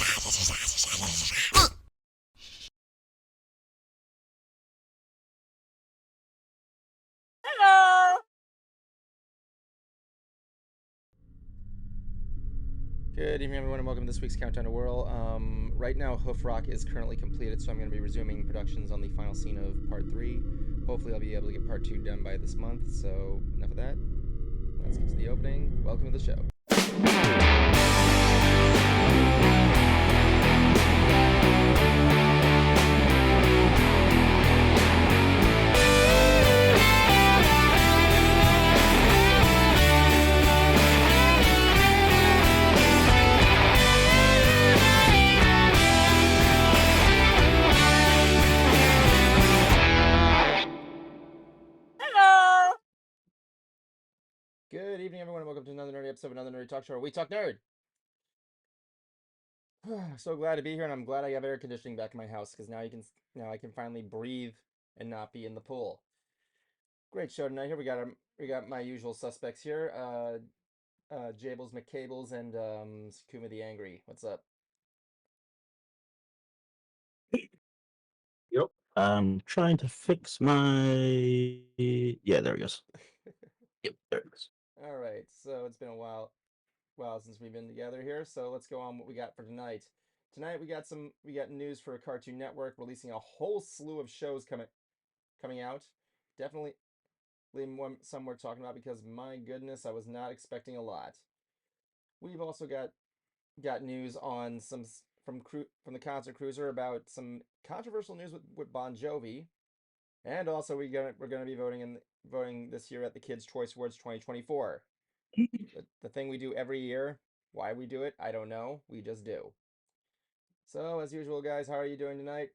Hello. Good evening, everyone, and welcome to this week's Countdown to Whirl. Right now, Hoof Rock is currently completed, so I'm going to be resuming productions on the final scene of Part 3. Hopefully, I'll be able to get Part 2 done by this month, so enough of that. Let's get to the opening. Welcome to the show. Hello. Good evening, everyone, and welcome to another nerdy episode of Another Nerdy Talk Show, where we talk nerd. So glad to be here, and I'm glad I have air conditioning back in my house because now I can finally breathe and not be in the pool. Great show tonight. Here we got my usual suspects here. Jables McCables and Kuma the Angry. What's up? Yep. I'm trying to fix my. Yeah, there it goes. Yep, there it goes. All right, so it's been a while since we've been together here. So let's go on what we got for tonight. Tonight we got news for Cartoon Network releasing a whole slew of shows coming out. Definitely some we're talking about because my goodness, I was not expecting a lot. We've also got news on some from the Concert Cruiser about some controversial news with Bon Jovi, and also we're gonna be voting this year at the Kids Choice Awards 2024. The thing we do every year. Why we do it, I don't know. We just do. So as usual, guys, how are you doing tonight?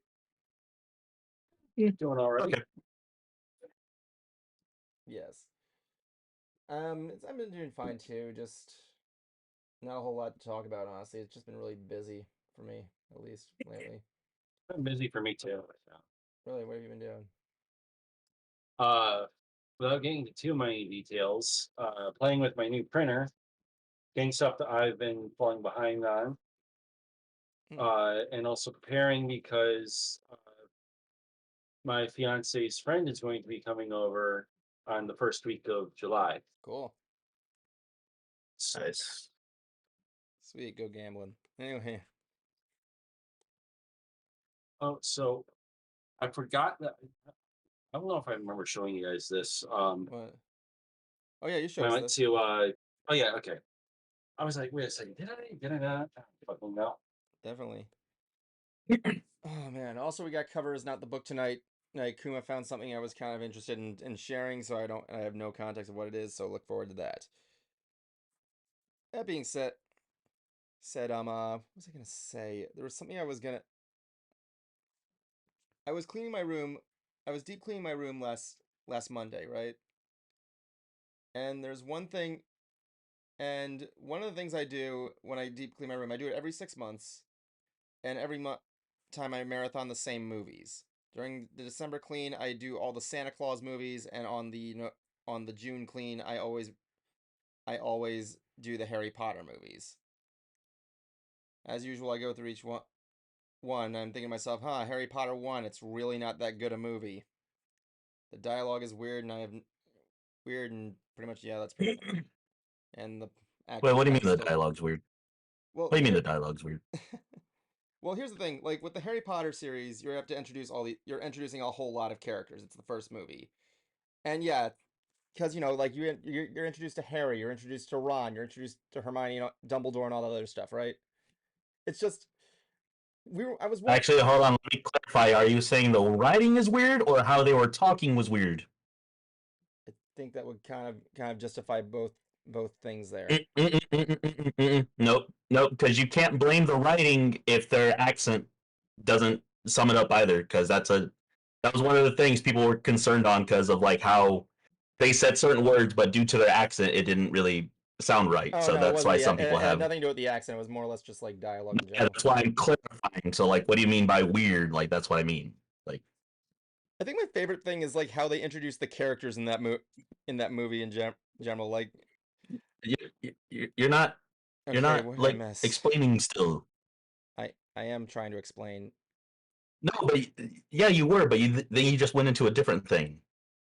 You're doing all right. Okay. Yes. I've been doing fine too. Just not a whole lot to talk about, honestly. It's just been really busy for me, at least lately. Been busy for me too. Really, what have you been doing? Without getting into too many details, playing with my new printer, getting stuff that I've been falling behind on, and also preparing because my fiance's friend is going to be coming over on the first week of July. Cool. Nice. Sweet, go gambling. Anyway. Oh, so I forgot that. I don't know if I remember showing you guys this. What? Oh yeah, you I showed us went this. to. Oh yeah, okay. I was like, wait a second, did I? Did I not? Fucking no. Definitely. Oh man. Also, we got Cover Is Not the Book tonight. Kuma found something I was kind of interested in sharing, so I have no context of what it is, so look forward to that. That being said, what was I gonna say? There was something I was cleaning my room. I was deep cleaning my room last Monday, right? And there's one thing, and one of the things I do when I deep clean my room, I do it every 6 months, and every time I marathon the same movies. During the December clean, I do all the Santa Claus movies, and on the June clean, I always do the Harry Potter movies. As usual, I go through each one. I'm thinking to myself, Harry Potter 1, it's really not that good a movie. The dialogue is weird, and pretty much, yeah, that's pretty much. And the Wait, what do you mean the still... dialogue's weird? Well, What do you mean the dialogue's weird? Well, here's the thing. Like with the Harry Potter series, you have to introduce you're introducing a whole lot of characters. It's the first movie, and yeah, because like you're introduced to Harry, you're introduced to Ron, you're introduced to Hermione, Dumbledore, and all that other stuff, right? It's just I was watching. Actually, hold on. Let me clarify. Are you saying the writing is weird, or how they were talking was weird? I think that would kind of justify both things there. Nope, because you can't blame the writing if their accent doesn't sum it up either. Because that was one of the things people were concerned on because of like how they said certain words, but due to their accent, it didn't really sound right. Oh so no, that's why some people it had have nothing to do with the accent. It was more or less just like dialogue in Yeah, general. that's why I'm clarifying. So, like, what do you mean by weird? Like, that's what I mean. Like, I think my favorite thing is like how they introduce the characters in that movie in general. Like, you're not okay, what did I like miss? explaining still. I I am trying to explain. No, but yeah, you were, but then you just went into a different thing.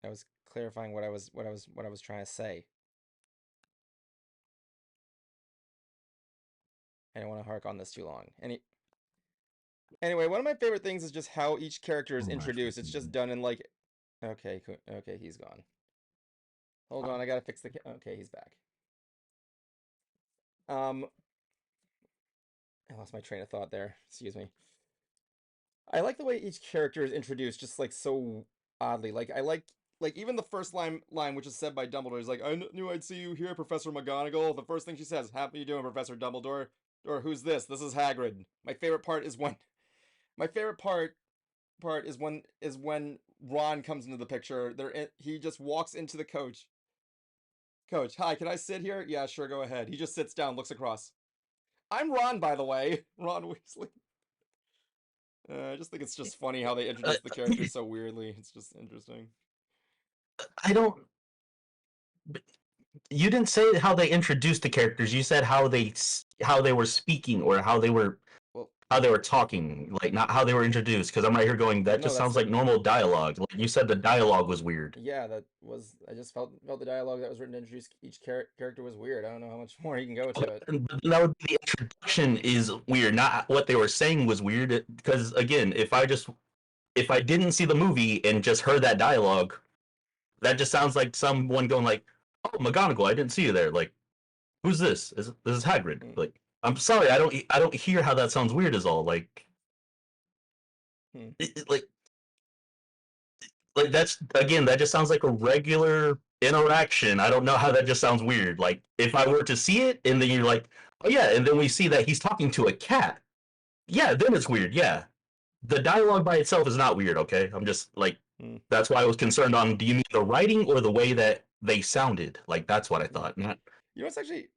I was clarifying what I was trying to say. I don't want to hark on this too long. Anyway, one of my favorite things is just how each character is Oh my introduced. It's just done in like, okay, okay, he's gone. Hold on, I gotta fix the. Okay, he's back. Um, I lost my train of thought there. Excuse me. I like the way each character is introduced, just like so oddly. Like I like even the first line which is said by Dumbledore is like, "I knew I'd see you here, Professor McGonagall." The first thing she says, "How you doing, Professor Dumbledore?" Or who's this? This is Hagrid. My favorite part is when my favorite part is when Ron comes into the picture. He just walks into the coach. Coach, hi, can I sit here? Yeah, sure, go ahead. He just sits down, looks across. I'm Ron, by the way. Ron Weasley. I just think it's just funny how they Uh, introduce the characters so weirdly. It's just interesting. I don't. You didn't say how they introduced the characters. You said how they were speaking or Well, how they were talking, like not how they were introduced. Because I'm right here going, well, that no, just that's sounds like the normal dialogue. Like you said, the dialogue was weird. yeah. That was I just felt the dialogue that was written to introduce each character was weird. I don't know how much more you can go to it. That would be the introduction is weird, not what they were saying was weird. Because again, if I didn't see the movie and just heard that dialogue, that just sounds like someone going like, "Oh, McGonagall, I didn't see you there." Like, who's this? This is Hagrid. Hmm. Like, I'm sorry, I don't hear how that sounds weird. Is all like, Hmm. like that's again that just sounds like a regular interaction. I don't know how that just sounds weird. Like if I were to see it and then you're like, oh yeah, and then we see that he's talking to a cat. Yeah, then it's weird. Yeah, the dialogue by itself is not weird. Okay, I'm just like Hmm. that's why I was concerned on. Do you mean the writing or the way that they sounded? Like that's what I Yeah. thought, not You know, it's actually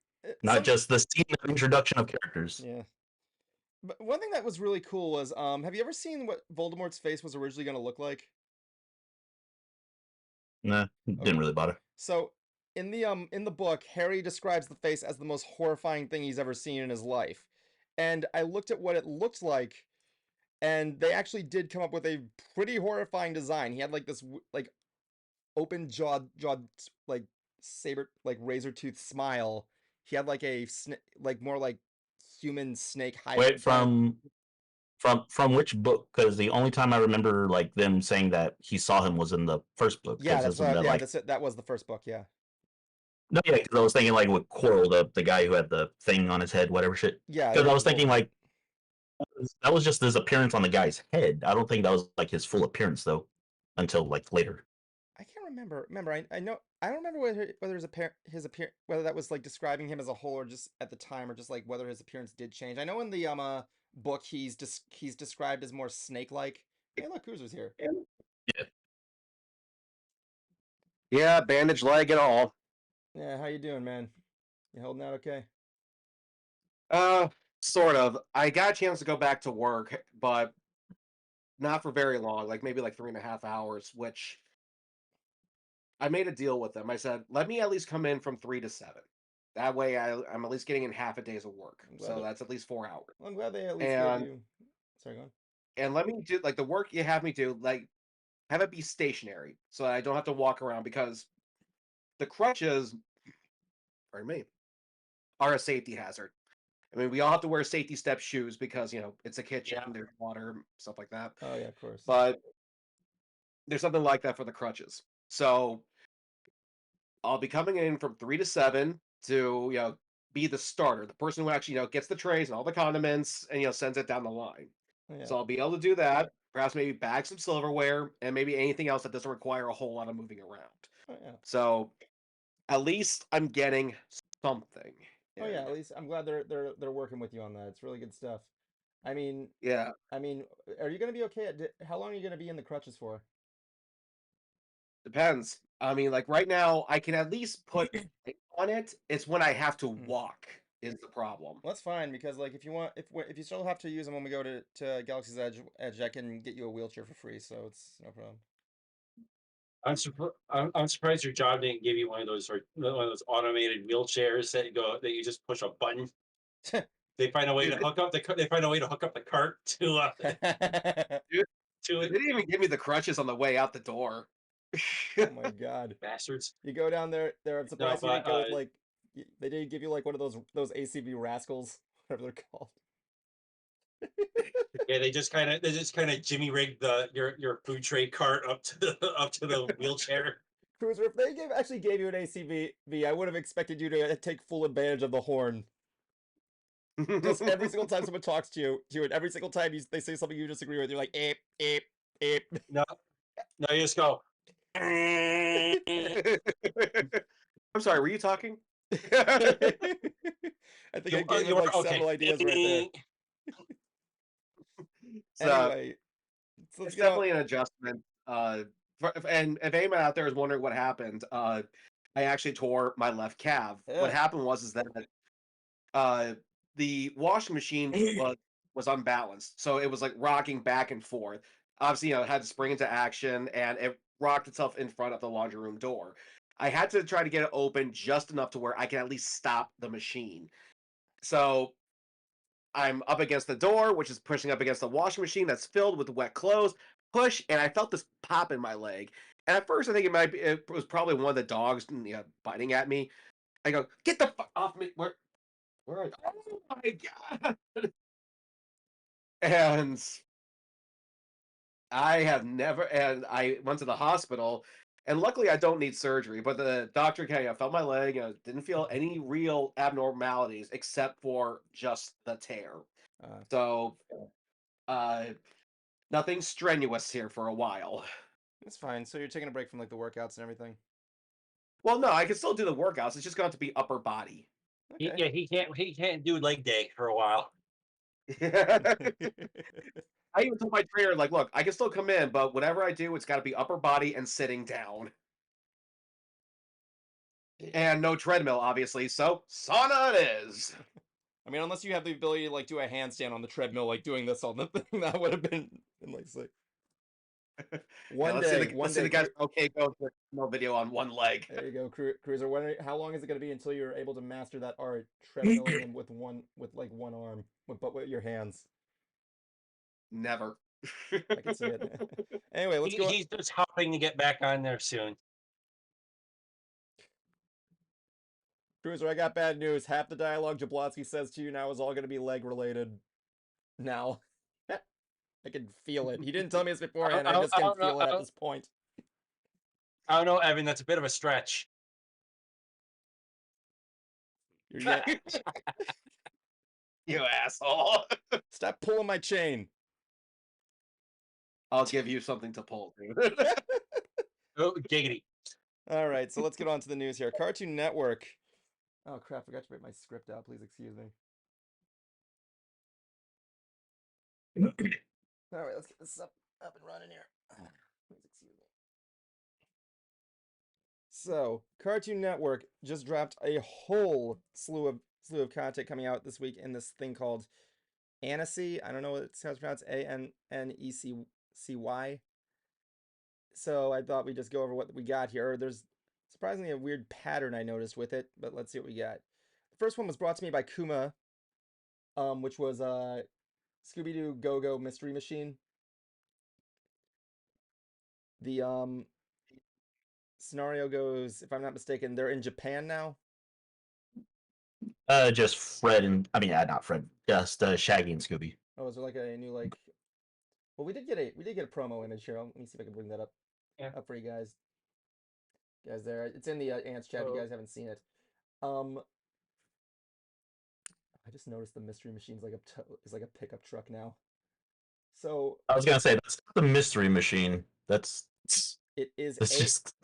not some just the scene of introduction of characters. yeah. But one thing that was really cool was have you ever seen what Voldemort's face was originally going to look like? Nah, didn't Okay. really bother. So in the book, Harry describes the face as the most horrifying thing he's ever seen in his life. And I looked at what it looked like, and they actually did come up with a pretty horrifying design. He had like this like open jawed like saber like razor tooth smile. He had like a like more like human snake Wait, hybrid kind of. from which book? Because the only time I remember like them saying that he saw him was in the first book. Yeah, Because that's isn't what. that Yeah, like that's it. That was the first book. Yeah, no? Yeah, because I was thinking like with Quirrell, the guy who had the thing on his head, whatever shit. yeah, Because it I was was thinking Voldemort. like that was just his appearance on the guy's head. I don't think that was like his full appearance though, until like later. I can't remember. Remember, I know I don't remember whether his appear whether that was like describing him as a whole or just at the time or just like whether his appearance did change. I know in the book he's described as more snake-like. Hey, look, Cruiser's here. Yeah. Yeah, bandage leg and all. Yeah, how you doing, man? You holding out okay? Uh, sort of. I got a chance to go back to work, but not for very long, like maybe like 3.5 hours, which I made a deal with them. I said, let me at least come in from 3 to 7. That way I'm at least getting in half a day's of work. I'm glad So it, that's at least 4 hours. well, I'm glad they at least gave And you. Sorry, go on. let me do like the work you have me do, like have it be stationary so I don't have to walk around because the crutches, pardon me, are a safety hazard. I mean, we all have to wear safety step shoes because, it's a kitchen, Yeah. there's water, stuff like that. Oh yeah, of course. But there's something like that for the crutches. So I'll be coming in from 3 to 7 to, be the starter, the person who actually, gets the trays and all the condiments and, sends it down the line. Oh, yeah. So I'll be able to do that. Perhaps maybe bag some silverware and maybe anything else that doesn't require a whole lot of moving around. Oh yeah. So at least I'm getting something Oh yeah. in. At least I'm glad they're working with you on that. It's really good stuff. I mean, Yeah, I mean, are you gonna be okay? How long are you gonna be in the crutches for? depends. I mean, like right now, I can at least put weight on it. It's when I have to Hmm. walk is the problem. Well, that's fine because like if you want if you still have to use them when we go to Galaxy's Edge, I can get you a wheelchair for free, so it's no problem. I'm surprised your job didn't give you one of those automated wheelchairs that you just push a button. They find a way to hook up the. They find a way to hook up the cart to Dude, to they it. didn't even give me the crutches on the way out the door. Oh my god. Bastards. You go down there. I'm No, surprised you but didn't go with like. They didn't give you like one of those ACV rascals, whatever they're called. yeah, they just kind of Jimmy rigged your food tray cart up to the wheelchair. Cruiser, if they actually gave you an ACV, I would have expected you to take full advantage of the horn. Just every single time someone talks to you, and every single time they say something you disagree with, you're like, ape, ape, ape. No, you just go. I'm sorry, were you talking? I think I gave him like okay. several ideas right there. So Anyway, so let's it's get on. definitely an adjustment. And if anyone out there is wondering what happened, I actually tore my left calf. What Ugh. happened was that the washing machine was unbalanced, so it was like rocking back and forth. Obviously, it had to spring into action, and it rocked itself in front of the laundry room door. I had to try to get it open just enough to where I can at least stop the machine. So I'm up against the door, which is pushing up against the washing machine that's filled with wet clothes. Push, and I felt this pop in my leg. And at first, I think it was probably one of the dogs biting at me. I go, get the fuck off me! Where are you? Oh my god! And I went to the hospital, and luckily I don't need surgery. But the doctor felt my leg, and didn't feel any real abnormalities except for just the tear. So, nothing strenuous here for a while. That's fine. So you're taking a break from like the workouts and everything. Well, no, I can still do the workouts. It's just going to be upper body. Okay. He can't do leg day for a while. I even told my trainer, like, look, I can still come in, but whatever I do, it's got to be upper body and sitting down. And no treadmill, obviously, so sauna it is. I mean, unless you have the ability to like do a handstand on the treadmill, like doing this on the thing, that would have been like sick. One See day. the guys. Okay, go to no video on one leg. There you go, Cruiser. How long is it going to be until you're able to master that art, treadmilling and with like one arm, but with your hands? Never. I can see it. Anyway, let's go. He's just hopping to get back on there soon. Cruiser, I got bad news. Half the dialogue Jablonski says to you now is all going to be leg related. Now. I can feel it. He didn't tell me this beforehand. I just can feel it at this point. I don't know, Evan. That's a bit of a stretch. You asshole. Stop pulling my chain. I'll give you something to pull, dude. Oh, giggity. All right, so let's get on to the news here. Cartoon Network. Oh, crap. I forgot to write my script out. Please excuse me. All right, let's get this up and running here. Please excuse me. So, Cartoon Network just dropped a whole slew of content coming out this week in this thing called Annecy. I don't know what it's how it's pronounced. Annecy. So I thought we'd just go over what we got here. There's surprisingly a weird pattern I noticed with it, but let's see what we got. The first one was brought to me by Kuma, which was Scooby-Doo Go-Go Mystery Machine. The scenario goes, if I'm not mistaken, they're in Japan now. Just Fred and not Fred, just Shaggy and Scooby. Oh, is there like a new like? Well, we did get a promo image here. Let me see if I can bring that up for you guys. There, it's in the Ants chat. If you guys haven't seen it. I just noticed the mystery machine's is like a pickup truck now. So I was gonna say that's not the mystery machine. It is. It's just.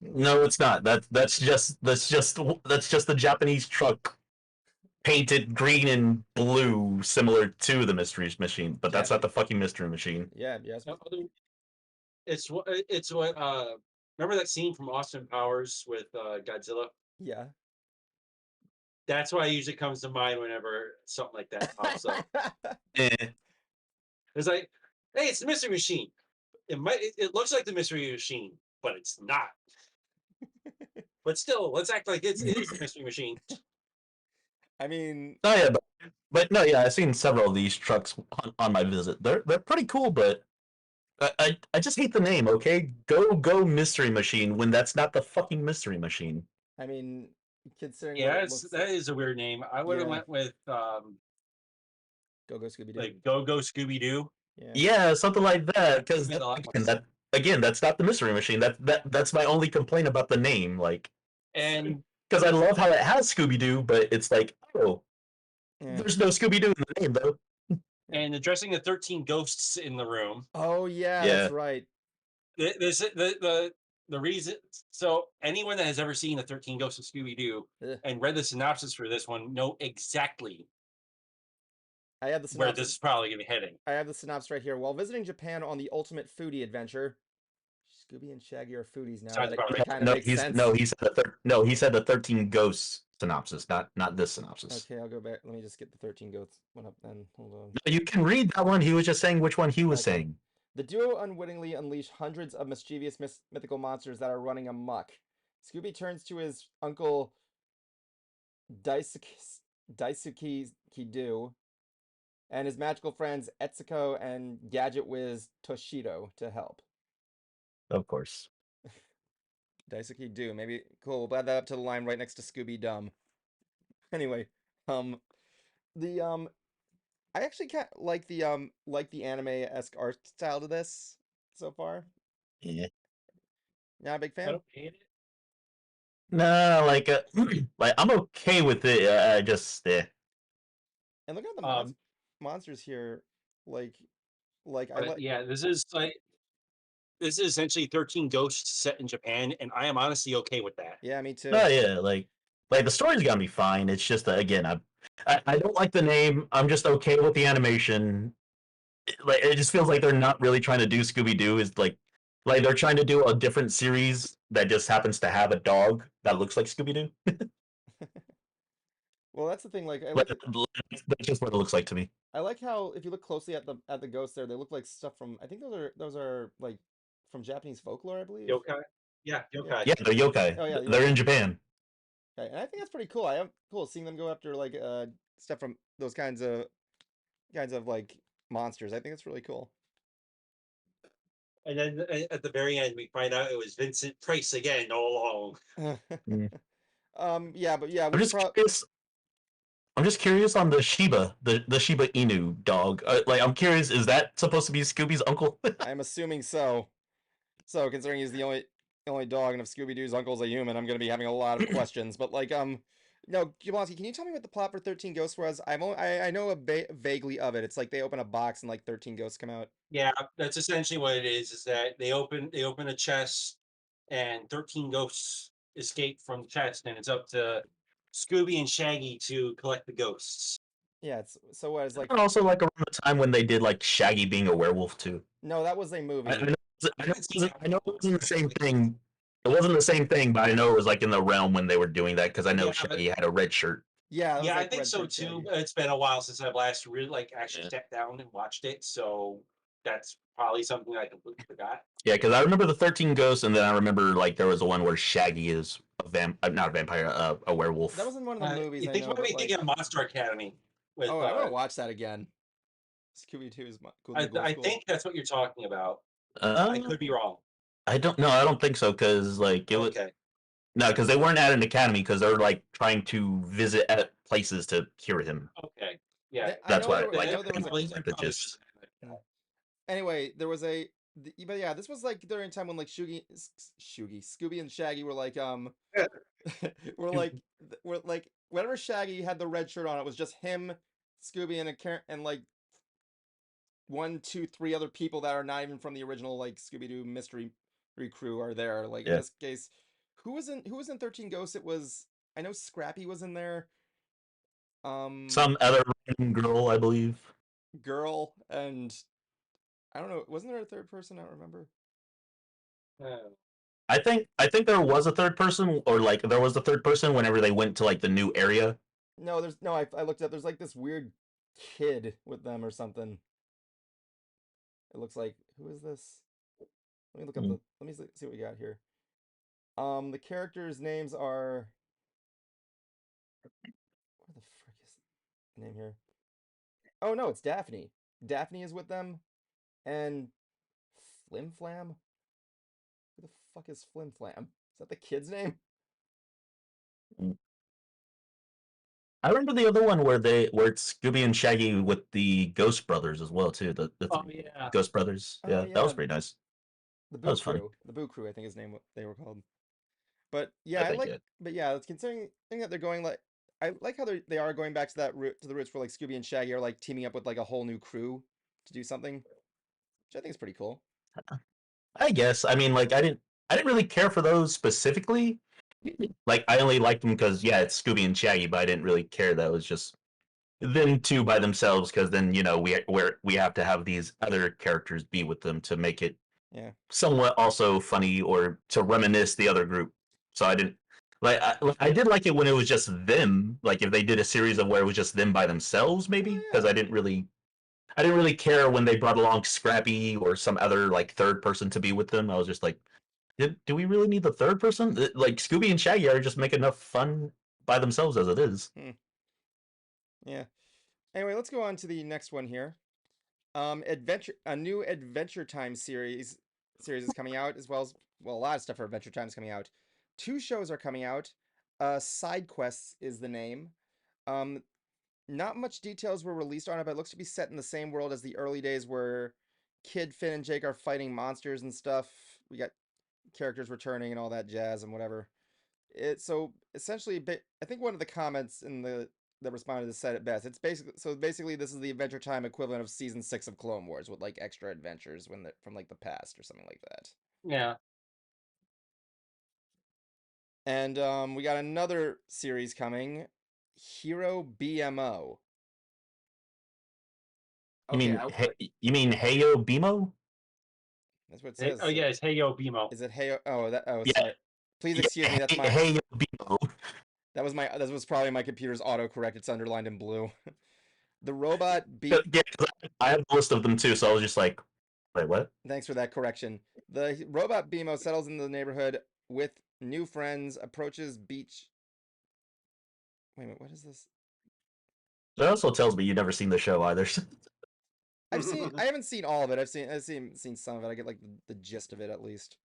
No, it's not. That's just the Japanese truck painted green and blue, similar to the mystery machine. But that's not the fucking mystery machine. Yeah. Yes. It's what. Remember that scene from Austin Powers with Godzilla? Yeah. That's why it usually comes to mind whenever something like that pops up. It's like, hey, it's the mystery machine. It looks like the mystery machine, but it's not. But still, let's act like it is the mystery machine. I mean, Oh yeah, but no, yeah, I've seen several of these trucks on my visit. They're pretty cool, but I just hate the name. Okay, go Mystery Machine when that's not the fucking Mystery Machine. I mean, considering what Yeah, it looks that is a weird name. I would have Yeah. went with Go Scooby Doo. like Go Go Scooby Doo. Yeah. Yeah, something like that. Because Made a lot more again, that's not the Mystery Machine. That's my only complaint about the name. Like, And because I love how it has Scooby Doo, but it's like, oh, Yeah. there's no Scooby Doo in the name though. and addressing the 13 ghosts in the room. Oh yeah, Yeah. that's right. This the reason. So anyone that has ever seen the 13 Ghosts of Scooby Doo Ugh. and read the synopsis for this one know exactly I have the where synopsis. this is probably going to be heading. I have the synopsis right here. While visiting Japan on the ultimate foodie adventure, Scooby and Shaggy are foodies now. Sounds That about it right. kind of makes sense. He said the 13 Ghosts synopsis, not this synopsis. Okay, I'll go back. Let me just get the 13 goats one up then. Hold on. No, you can read that one. He was just saying which one he was Okay. saying. The duo unwittingly unleash hundreds of mischievous mythical monsters that are running amok. Scooby turns to his uncle Daisuke Kido and his magical friends Etsuko and Gadget Wiz Toshido to help. Of course. Daisuke Do, maybe cool. We'll add that up to the line right next to Scooby Dumb. Anyway, the I actually like the anime-esque art style to this so far. Yeah. Yeah, big I fan. don't hate it. No, like I'm okay with it. I just And look at the monsters here. Like I But like. yeah, this is essentially 13 ghosts set in Japan, and I am honestly okay with that. Yeah, me too. no, yeah, like the story's gonna be fine. It's just that again, I don't like the name. I'm just okay with the animation. Like it just feels like they're not really trying to do Scooby Doo. Is like they're trying to do a different series that just happens to have a dog that looks like Scooby Doo. Well, that's the thing. Like That's just what it looks like to me. I like how if you look closely at the ghosts there, they look like stuff from. I think those are like from Japanese folklore, I believe. Yokai? Yeah, yokai. Yeah, they're yokai. Oh yeah, They're in yokai. Japan. Okay, and I think that's pretty cool. I am cool seeing them go after like stuff from those kinds of like monsters. I think it's really cool. And then at the very end, we find out it was Vincent Price again all along. Yeah, but yeah, I'm just curious. I'm just curious on the Shiba, the Shiba Inu dog. Like, I'm curious, is that supposed to be Scooby's uncle? I'm assuming so. So, considering he's the only dog, and if Scooby Doo's uncle's a human, I'm gonna be having a lot of questions. But like, no, Jablonski, can you tell me what the plot for 13 Ghosts was? I know vaguely of it. It's like they open a box and like 13 ghosts come out. Yeah, that's essentially what it is. Is that they open a chest, and 13 ghosts escape from the chest, and it's up to Scooby and Shaggy to collect the ghosts. Yeah, it's so what is like. And also, like around the time when they did like Shaggy being a werewolf too. No, that was a movie. I know it wasn't the same thing. It wasn't the same thing, but I know it was like in the realm when they were doing that because I know Yeah, Shaggy had a red shirt. Yeah, Yeah, I like think Red so Shirt too. Shaggy. It's been a while since I've last really actually Yeah. sat down and watched it, so that's probably something I completely forgot. Yeah, because I remember the 13 Ghosts, and then I remember like there was the one where Shaggy is not a vampire, a werewolf. That wasn't one of the movies You I think know, you might but be like. thinking of Monster Academy with Oh, I want to watch that again. Scooby 2's Cool New Gold I School. think that's what you're talking about. Uh, I could be wrong. I don't know. I don't think so because like it was Okay. no, because they weren't at an academy because they're like trying to visit at places to cure him. Okay. Yeah. That's why. I know there was Like, a. the gist. Anyway, there was a. But yeah, this was like during time when like Scooby and Shaggy were like were like whenever Shaggy had the red shirt on, it was just him, Scooby, and like 1, 2, 3 other people that are not even from the original like Scooby Doo mystery crew are there. Like in Yeah. this case, who was in 13 Ghosts? It was I know Scrappy was in there. Some other random girl, I believe. Girl and I don't know. Wasn't there a third person? I don't remember. I think there was a third person, or like there was a third person whenever they went to like the new area. No, there's no. I looked up. There's like this weird kid with them or something. It looks like who is this? Let me look up the. Let me see what we got here. The characters' names are. Where the frick name here. Oh no, it's Daphne. Daphne is with them, and Flim Flam. Who the fuck is Flim Flam? Is that the kid's name? I remember the other one where it's Scooby and Shaggy with the Ghost Brothers as well too. The Oh three yeah. Ghost Brothers. Oh Yeah, that was yeah, pretty nice. the That Boo was funny. Crew. The Boo Crew, I think his name they were called. But I yeah, I think like. it. But yeah, it's considering that they're going like. I like how they are going back to that root to the roots where like Scooby and Shaggy are like teaming up with like a whole new crew to do something, which I think is pretty cool. I guess. I mean, like I didn't really care for those specifically. Like I only liked them because yeah, it's Scooby and Shaggy, but I didn't really care that it was just them two by themselves because then we have to have these other characters be with them to make it Yeah. somewhat also funny or to reminisce the other group. So I didn't I did like it when it was just them. Like if they did a series of where it was just them by themselves, maybe because yeah. I didn't really care when they brought along Scrappy or some other like third person to be with them. I was just like, do we really need the third person? Like Scooby and Shaggy are just making enough fun by themselves as it is. Yeah. Anyway, let's go on to the next one here. A new Adventure Time series is coming out, as well, a lot of stuff for Adventure Time is coming out. 2 shows are coming out. Side Quests is the name. Not much details were released on it, but it looks to be set in the same world as the early days where Kid, Finn, and Jake are fighting monsters and stuff. We got characters returning and all that jazz and whatever. So essentially, I think one of the comments in that responded to said it best. It's basically this is the Adventure Time equivalent of season 6 of Clone Wars with like extra adventures from like the past or something like that. Yeah. And we got another series coming, Hero BMO. Okay, You mean Heyo Bimo? That's what it Hey, says. oh yeah, it's Hey Yo Bimo. Is it Heyo? Oh, Yeah, sorry. Please excuse me. That's my. Heyo Bimo. That was probably my computer's autocorrect. It's underlined in blue. The robot Yeah, 'cause I have a list of them too, so I was just like, wait, what? Thanks for that correction. The robot Bimo settles in the neighborhood with new friends, approaches beach. Wait a minute, what is this? That also tells me you've never seen the show either. I haven't seen all of it. I've seen some of it. I get like the gist of it at least.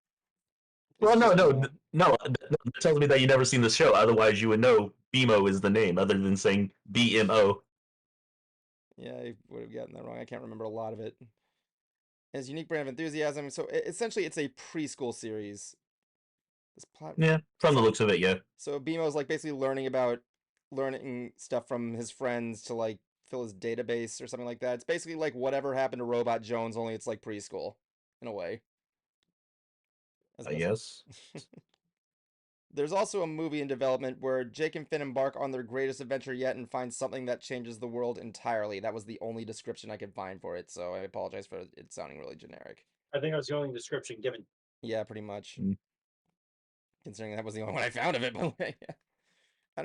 Well, It's no, just no, Bimo. no. That tells me that you've never seen the show. Otherwise, you would know Bimo is the name, other than saying BMO. Yeah, I would have gotten that wrong. I can't remember a lot of it. His unique brand of enthusiasm. So essentially, it's a preschool series. This plot. Yeah, from the looks of it, yeah. So Bimo's like basically learning stuff from his friends to like fill his database or something like that. It's basically like whatever happened to Robot Jones, only it's like preschool in a way. I guess. There's also a movie in development where Jake and Finn embark on their greatest adventure yet and find something that changes the world entirely. That was the only description I could find for it, so I apologize for it sounding really generic. I think that was the only description given. Yeah, pretty much. Mm. Considering that was the only one I found of it, but yeah. I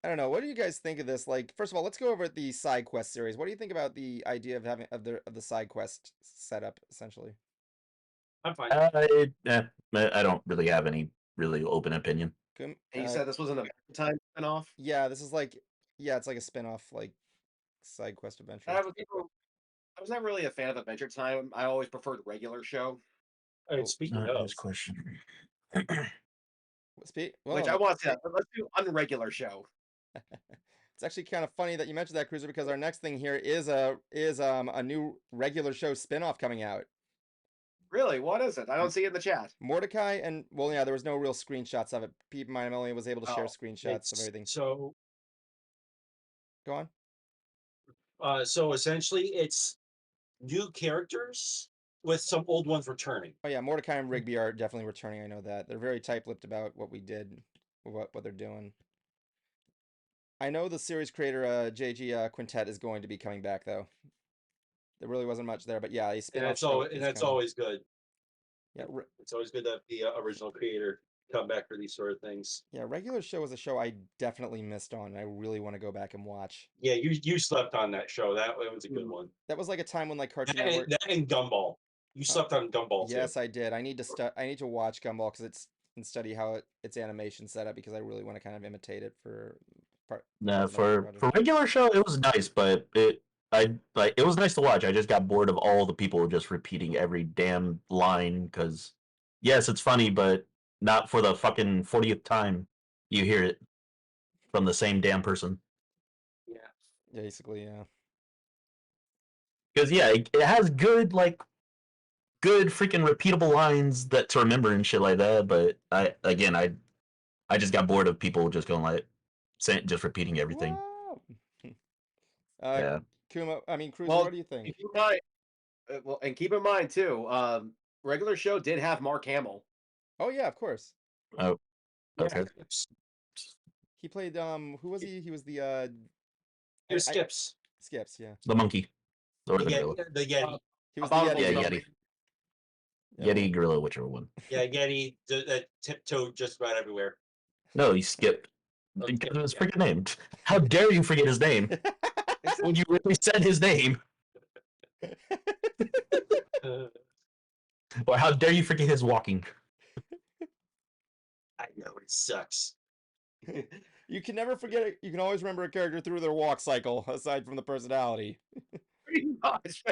don't know. What do you guys think of this? Like, first of all, let's go over the side quest series. What do you think about the idea of having the side quest setup essentially? I'm fine. I don't really have any really open opinion. And you said this was an Adventure Time spinoff? Yeah, this is like it's like a spin-off like side quest adventure. I was not really a fan of Adventure Time. I always preferred regular show. Speaking of, This question. Which I want to see that. Let's do unregular show. It's actually kind of funny that you mentioned that, Cruiser, because our next thing here is a new regular show spin-off coming out. Really? What is it? I don't see it in the chat. Mordecai and there was no real screenshots of it. Keep in mind, I only was able to share screenshots of everything. So go on. So essentially, it's new characters with some old ones returning. Oh yeah, Mordecai and Rigby are definitely returning. I know that they're very tight-lipped about what we did, what they're doing. I know the series creator JG Quintet is going to be coming back though. There really wasn't much there, but yeah, a spin-off show. And that's always good. Yeah, it's always good to have the original creator come back for these sort of things. Yeah, regular show was a show I definitely missed on. I really want to go back and watch. Yeah, you slept on that show. That was a good one. That was like a time when like Cartoon Network. That and Gumball. You slept on Gumball too. Yes, I did. I need to watch Gumball because and study how its animation set up because I really want to kind of imitate it for Nah, project. for regular show, it was nice, but it was nice to watch. I just got bored of all the people just repeating every damn line because yes, it's funny, but not for the fucking 40th time you hear it from the same damn person. Yeah. Basically, yeah. Because yeah, it has good freaking repeatable lines that to remember and shit like that. But I just got bored of people just going like just repeating everything. Wow. Yeah. Kuma, I mean, Cruiser, Well, what do you think? keep in mind, and keep in mind too, regular show did have Mark Hamill. Oh yeah, of course. Oh, okay. He played who was he? He was the It was Skips. Skips, yeah. The monkey or The the Yeti. gorilla. The Yeti. He was the Abominable Yeti. Yeah, Snowman. Yeti. Yeah, Yeti, gorilla, whichever one. Yeah, Yeti that tiptoed just about everywhere. No, he skipped. Oh, Because of his yeah. freaking name. How dare you forget his name when you really said his name? Uh, Or how dare you forget his walking? I know it sucks. You can never forget it. You can always remember a character through their walk cycle, aside from the personality. Pretty much.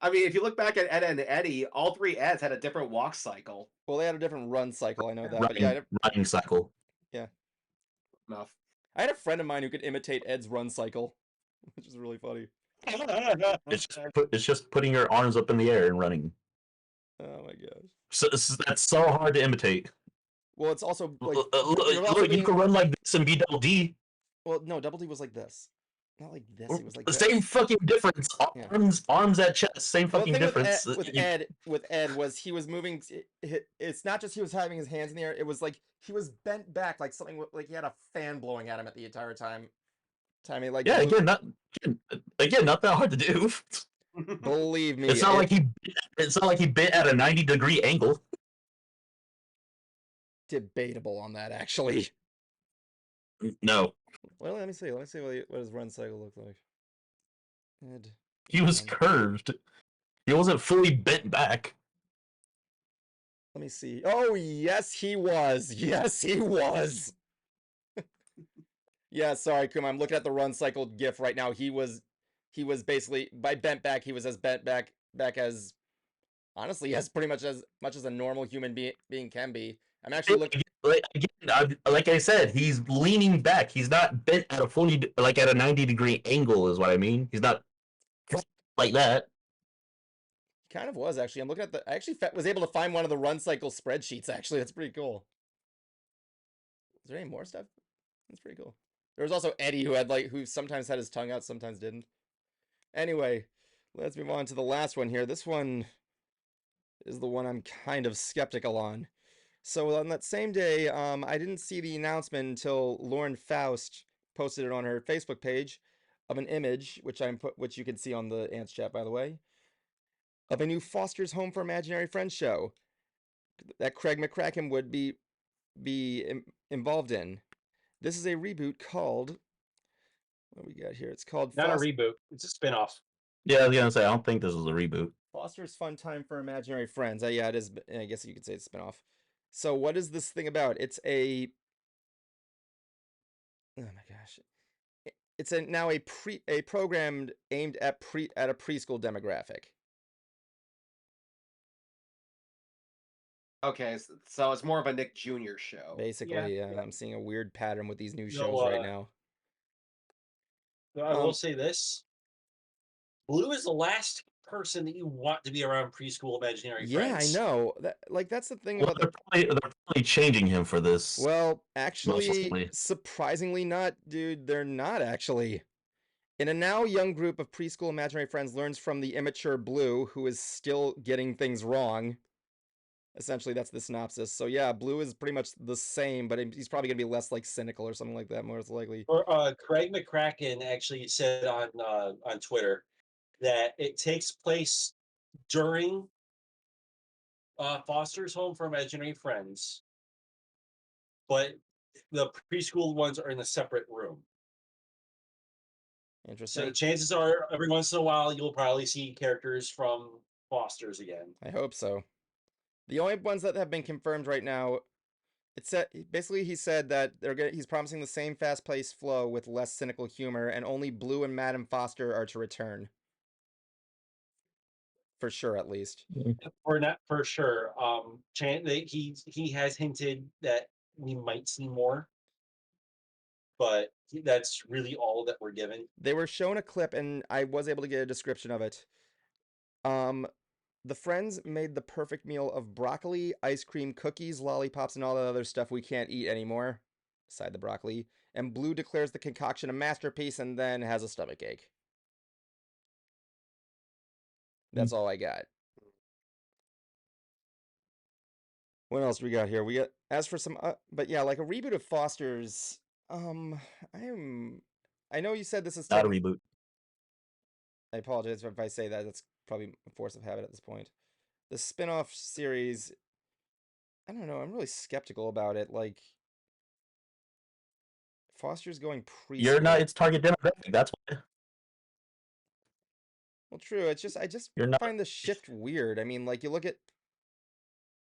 I mean, if you look back at Ed and Eddie, all three Eds had a different walk cycle. Well, they had a different run cycle, I know that. But yeah, Running cycle. Enough. I had a friend of mine who could imitate Ed's run cycle, which is really funny. It's just putting your arms up in the air and running. Oh my gosh. So that's so hard to imitate. Well, it's also like Look, you can run like this and be double D. Well, no, Double D was like this, not like this. It was like this. Same fucking difference. Arms at chest. Same Well, the fucking thing difference. with Ed was he was moving. It's not just he was having his hands in the air. It was like he was bent back, like something like he had a fan blowing at him at the entire time. Like yeah, again, not that hard to do. Believe me, it's not like he bit at a 90-degree angle. Debatable on that, actually. No, Well, let me see. Let me see what his run cycle looked like. Ed. he was curved. He wasn't fully bent back. Let me see. Oh, yes, he was. Yes, he was. Yeah, sorry, Kuma. I'm looking at the run cycle GIF right now. He was basically by bent back. He was as bent back as honestly as pretty much as a normal human being can be. I'm actually looking. Like I said, he's leaning back. He's not bent at a 90-degree angle. Is what I mean. He's not like that. Kind of was actually. I'm looking at I actually was able to find one of the run cycle spreadsheets. Actually, that's pretty cool. Is there any more stuff? That's pretty cool. There was also Eddie who sometimes had his tongue out, sometimes didn't. Anyway, let's move on to the last one here. This one is the one I'm kind of skeptical on. So on that same day, I didn't see the announcement until Lauren Faust posted it on her Facebook page of an image, which you can see on the Ants chat, by the way, of a new Foster's Home for Imaginary Friends show that Craig McCracken would be involved in. This is a reboot called. What we got here? It's called Not a reboot. It's a spinoff. Yeah, I was gonna say I don't think this is a reboot. Foster's Fun Time for Imaginary Friends. Yeah, it is. I guess you could say it's a spinoff. So what is this thing about? It's a. Oh my gosh. It's now a program aimed at a preschool demographic. Okay, so it's more of a Nick Jr. show. Basically, Yeah. I'm seeing a weird pattern with these new shows right now. I will say this: Blue is the last person that you want to be around preschool imaginary friends. Yeah, I know. That's the thing Well, about they're probably changing him for this. Well, actually, likely. surprisingly not, dude. They're not actually. In a now young group of preschool imaginary friends learns from the immature Blue, who is still getting things wrong. Essentially, that's the synopsis. So yeah, Blue is pretty much the same, but he's probably gonna be less like cynical or something like that, most likely. Or Craig McCracken actually said on Twitter that it takes place during Foster's Home for Imaginary Friends, but the preschool ones are in a separate room. Interesting. So chances are, every once in a while, you'll probably see characters from Foster's again. I hope so. The only ones that have been confirmed right now It said basically he said that he's promising the same fast-paced flow with less cynical humor, and only Blue and Madam Foster are to return. For sure, at least. For not for sure. He has hinted that we might see more, but that's really all that we're given. They were shown a clip, and I was able to get a description of it. The friends made the perfect meal of broccoli, ice cream, cookies, lollipops, and all that other stuff we can't eat anymore, aside the broccoli. And Blue declares the concoction a masterpiece and then has a stomach ache. That's all I got. What else we got here? We got as for some, but yeah, like a reboot of Foster's. I know you said this is Not a reboot. I apologize if I say that. That's probably a force of habit at this point. The spin-off series, I don't know. I'm really skeptical about it. Like, Foster's going preschool. You're not its target demographic. That's why. Well, true. It's just I just You're not. find the shift weird. I mean, like you look at.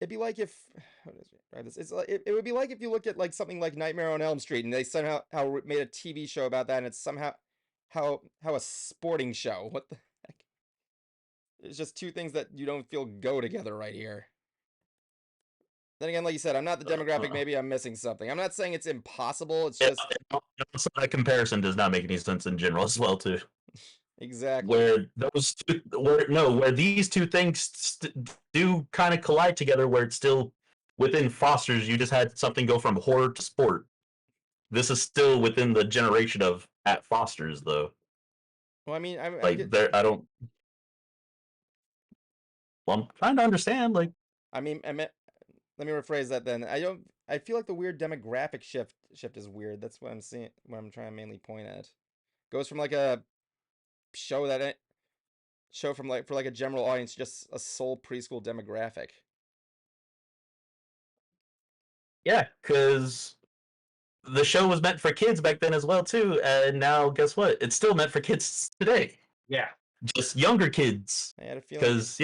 It'd be like if it would be like if you look at like something like Nightmare on Elm Street and they somehow made a TV show about that and it's somehow how a sporting show. What the heck? It's just two things that you don't feel go together right here. Then again, like you said, I'm not the demographic. Maybe I'm missing something. I'm not saying it's impossible. It's just Also, that comparison does not make any sense in general as well, too. Exactly. Where these two things do kind of collide together, where it's still within Foster's, you just had something go from horror to sport. This is still within the generation of at Foster's, though. Well, I mean, I don't. Well, I'm trying to understand. Like, I mean, let me rephrase that. Then I feel like the weird demographic shift is weird. That's what I'm seeing. What I'm trying to mainly point at. Goes from like a show from like for like a general audience, just a sole preschool demographic. Yeah, because the show was meant for kids back then as well too, and now guess what? It's still meant for kids today. Yeah, just younger kids. I had a feeling because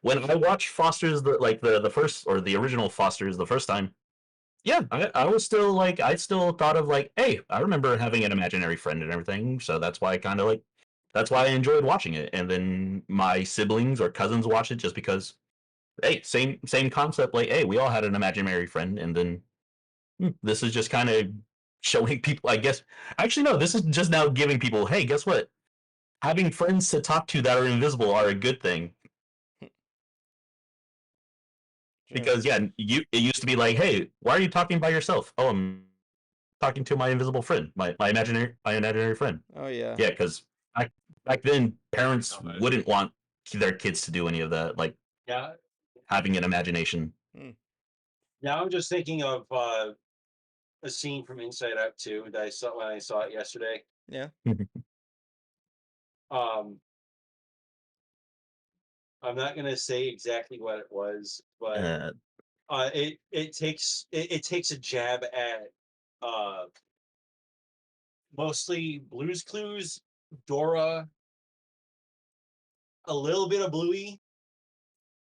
when I watched Foster's the first or the original Foster's the first time, yeah, I was still like I still thought of like, hey, I remember having an imaginary friend and everything, so that's why I enjoyed watching it. And then my siblings or cousins watch it just because, hey, same concept. Like, hey, we all had an imaginary friend, and then this is just kind of showing people. I guess actually no, this is just now giving people, hey, guess what? Having friends to talk to that are invisible are a good thing. Because yeah, it used to be like, hey, why are you talking by yourself? Oh, I'm talking to my invisible friend, my imaginary friend. Oh yeah. Yeah, because back then parents wouldn't want their kids to do any of that, like having an imagination. Now I'm just thinking of a scene from Inside Out 2 that I saw when I saw it yesterday. Yeah. I'm not gonna say exactly what it was, but it takes a jab at mostly Blue's Clues, Dora, a little bit of Bluey.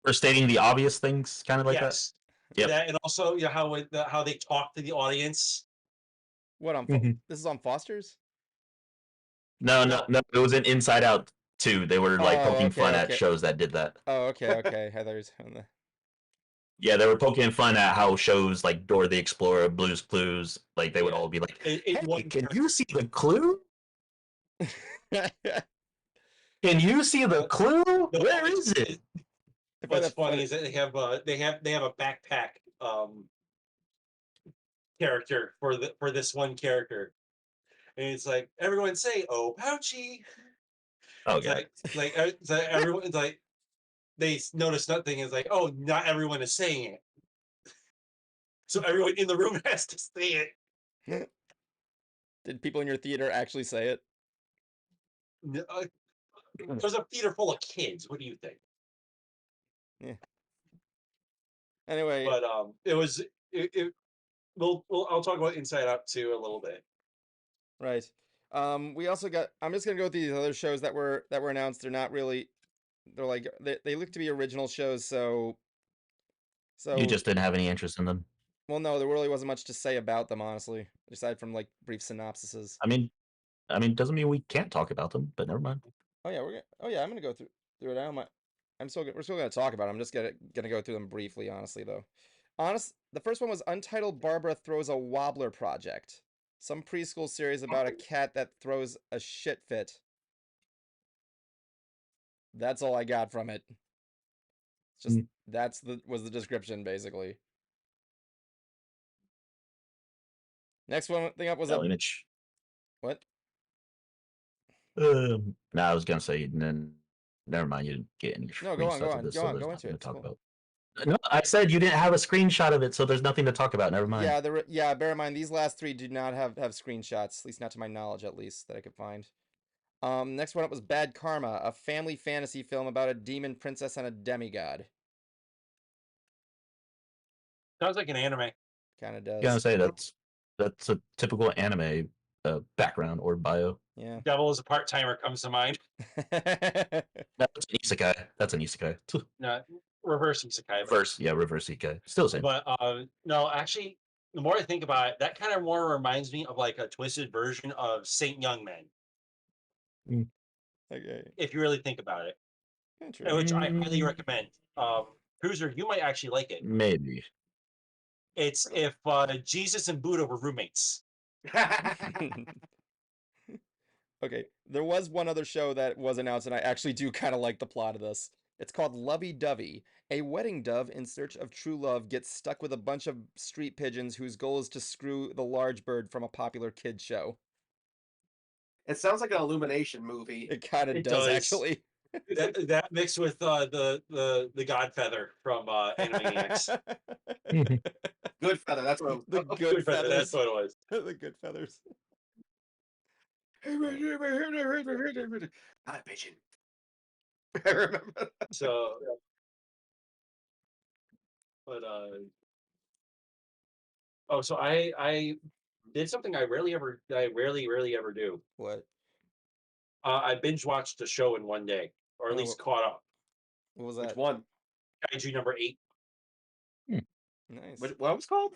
For stating the obvious things, kind of like that. Yeah, and also how they talk to the audience. What on? This is on Foster's. No, it was an Inside Out 2. They were like poking fun at shows that did that. Oh, okay. I thought it was on the. Yeah, they were poking fun at how shows like Dora the Explorer, Blue's Clues, like they would all be like, "Hey, can you see the clue? Can you see the clue? Where is it?" What's funny is that they have a backpack character for this one character, and it's like everyone say, "Oh, Pouchy." Oh, it's like everyone's like they notice nothing. It's like, oh, not everyone is saying it, so everyone in the room has to say it. Did people in your theater actually say it? There's a theater full of kids. What do you think? Yeah. Anyway, but it was I'll talk about Inside Out 2 a little bit. Right. We also got. I'm just gonna go through these other shows that were announced. They're not really. They're like they look to be original shows. So. You just didn't have any interest in them. Well, no, there really wasn't much to say about them, honestly, aside from like brief synopsises. I mean, doesn't mean we can't talk about them, but never mind. Oh yeah, I'm gonna go through it now. We're still gonna talk about them. I'm just gonna go through them briefly, honestly though. The first one was Untitled Barbara Throws a Wobbler Project, some preschool series about a cat that throws a shit fit. That's all I got from it. It's just was the description basically. Next one thing up was No image. what? No, I was gonna say, never mind. You didn't get any No, go on, screenshots of this, so there's go nothing into to it. talk Cool. about. No, I said you didn't have a screenshot of it, so there's nothing to talk about. Never mind. Yeah. Bear in mind these last three do not have screenshots, at least not to my knowledge, at least that I could find. Next one up was Bad Karma, a family fantasy film about a demon princess and a demigod. Sounds like an anime. Kind of does. Gonna say that's a typical anime background or bio. Yeah. Devil is a part timer comes to mind. That's an isekai. That's an isekai. No, reverse isekai. Reverse isekai. Still the same. But no, actually, the more I think about it, that kind of more reminds me of like a twisted version of Saint Young Men. Okay. If you really think about it, which I highly recommend. Cruiser, you might actually like it. Maybe. It's if Jesus and Buddha were roommates. Okay, there was one other show that was announced, and I actually do kind of like the plot of this. It's called Lovey Dovey. A wedding dove in search of true love gets stuck with a bunch of street pigeons whose goal is to screw the large bird from a popular kids show. It sounds like an Illumination movie. It kind of It does, does. actually. that mixed with the Godfeather from Animaniacs. Good feather. That's what. The Oh, good Feather, feathers. that's what it was. The good feathers. Hi, pigeon. I remember that. So, but so I did something I rarely ever do. What? I binge watched a show in one day, or at least caught up. What was Which that? one? Kaiju number 8. Nice. What was it called?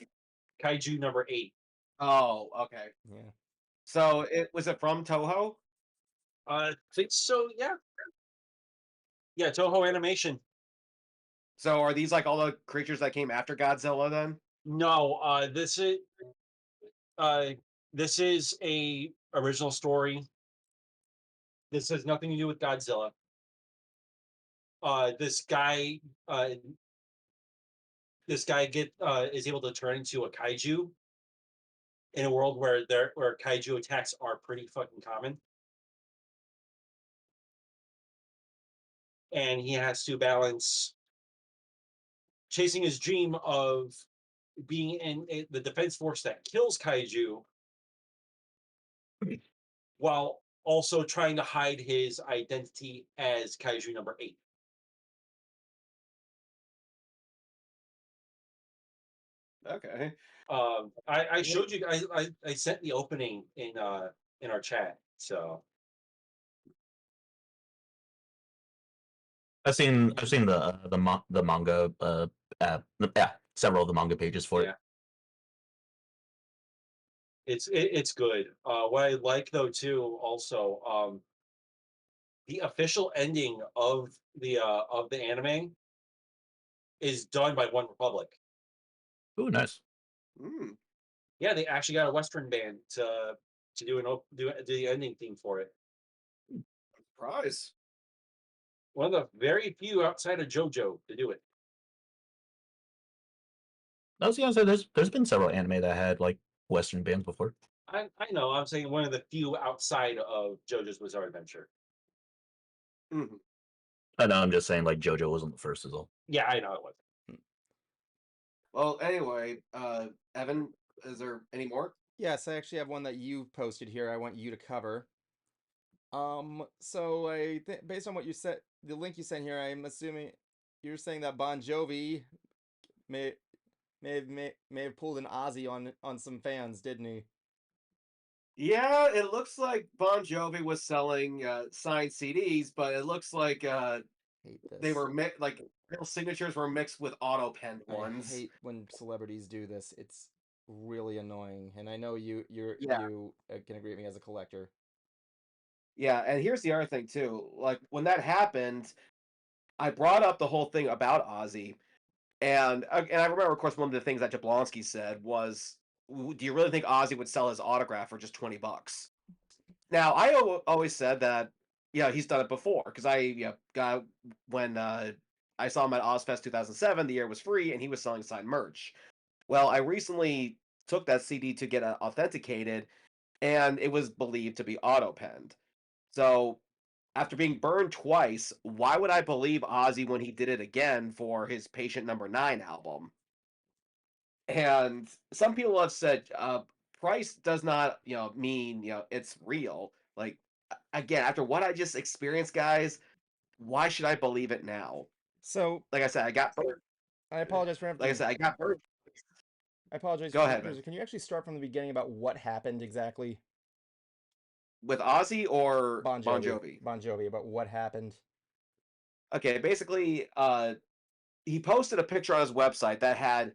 Kaiju number 8. Oh, okay. Yeah. So was it from Toho? Think so. Yeah. Yeah, Toho Animation. So are these like all the creatures that came after Godzilla then? No, this is a original story. This has nothing to do with Godzilla. This guy is able to turn into a kaiju in a world where kaiju attacks are pretty fucking common. And he has to balance chasing his dream of being in the defense force that kills kaiju while also trying to hide his identity as kaiju number 8. Okay. I showed you guys. I sent the opening in our chat. So I've seen the manga several of the manga pages for it. it's good. What I like though too also the official ending of the anime is done by One Republic. Ooh, nice. Mm. Yeah, they actually got a Western band to do the ending theme for it. Surprise. One of the very few outside of JoJo to do it. I was gonna say there's been several anime that had like Western bands before. I know. I'm saying one of the few outside of JoJo's Bizarre Adventure. Mm-hmm. I know. I'm just saying like JoJo wasn't the first, is all. Yeah, I know it wasn't. Well, anyway, Evan, is there any more? Yes, I actually have one that you posted here. I want you to cover. So based on what you said, the link you sent here, I'm assuming you're saying that Bon Jovi may have pulled an Ozzy on some fans, didn't he? Yeah, it looks like Bon Jovi was selling signed CDs, but it looks like Hate they this. were like real signatures were mixed with auto penned I ones. hate when celebrities do this. It's really annoying, and I know you Yeah. can agree with me as a collector. Yeah, and here's the other thing too. Like when that happened, I brought up the whole thing about Ozzy, and I remember, of course, one of the things that Jablonski said was, "Do you really think Ozzy would sell his autograph for just $20?" Now, always said that, yeah, he's done it before because got when I saw him at Ozfest 2007. The year was free, and he was selling signed merch. Well, I recently took that CD to get authenticated, and it was believed to be auto penned. So after being burned twice, why would I believe Ozzy when he did it again for his Patient Number 9 album? And some people have said price does not, mean, it's real. Like again, after what I just experienced, guys, why should I believe it now? So Like I said, I got burned. I apologize for Like I interrupting. said, I got burned. I apologize Go for the ahead, man. cruiser. Can you actually start from the beginning about what happened exactly? With Ozzy or Bon Bon Jovi. Jovi? Bon Jovi, about what happened. Okay, basically, he posted a picture on his website that had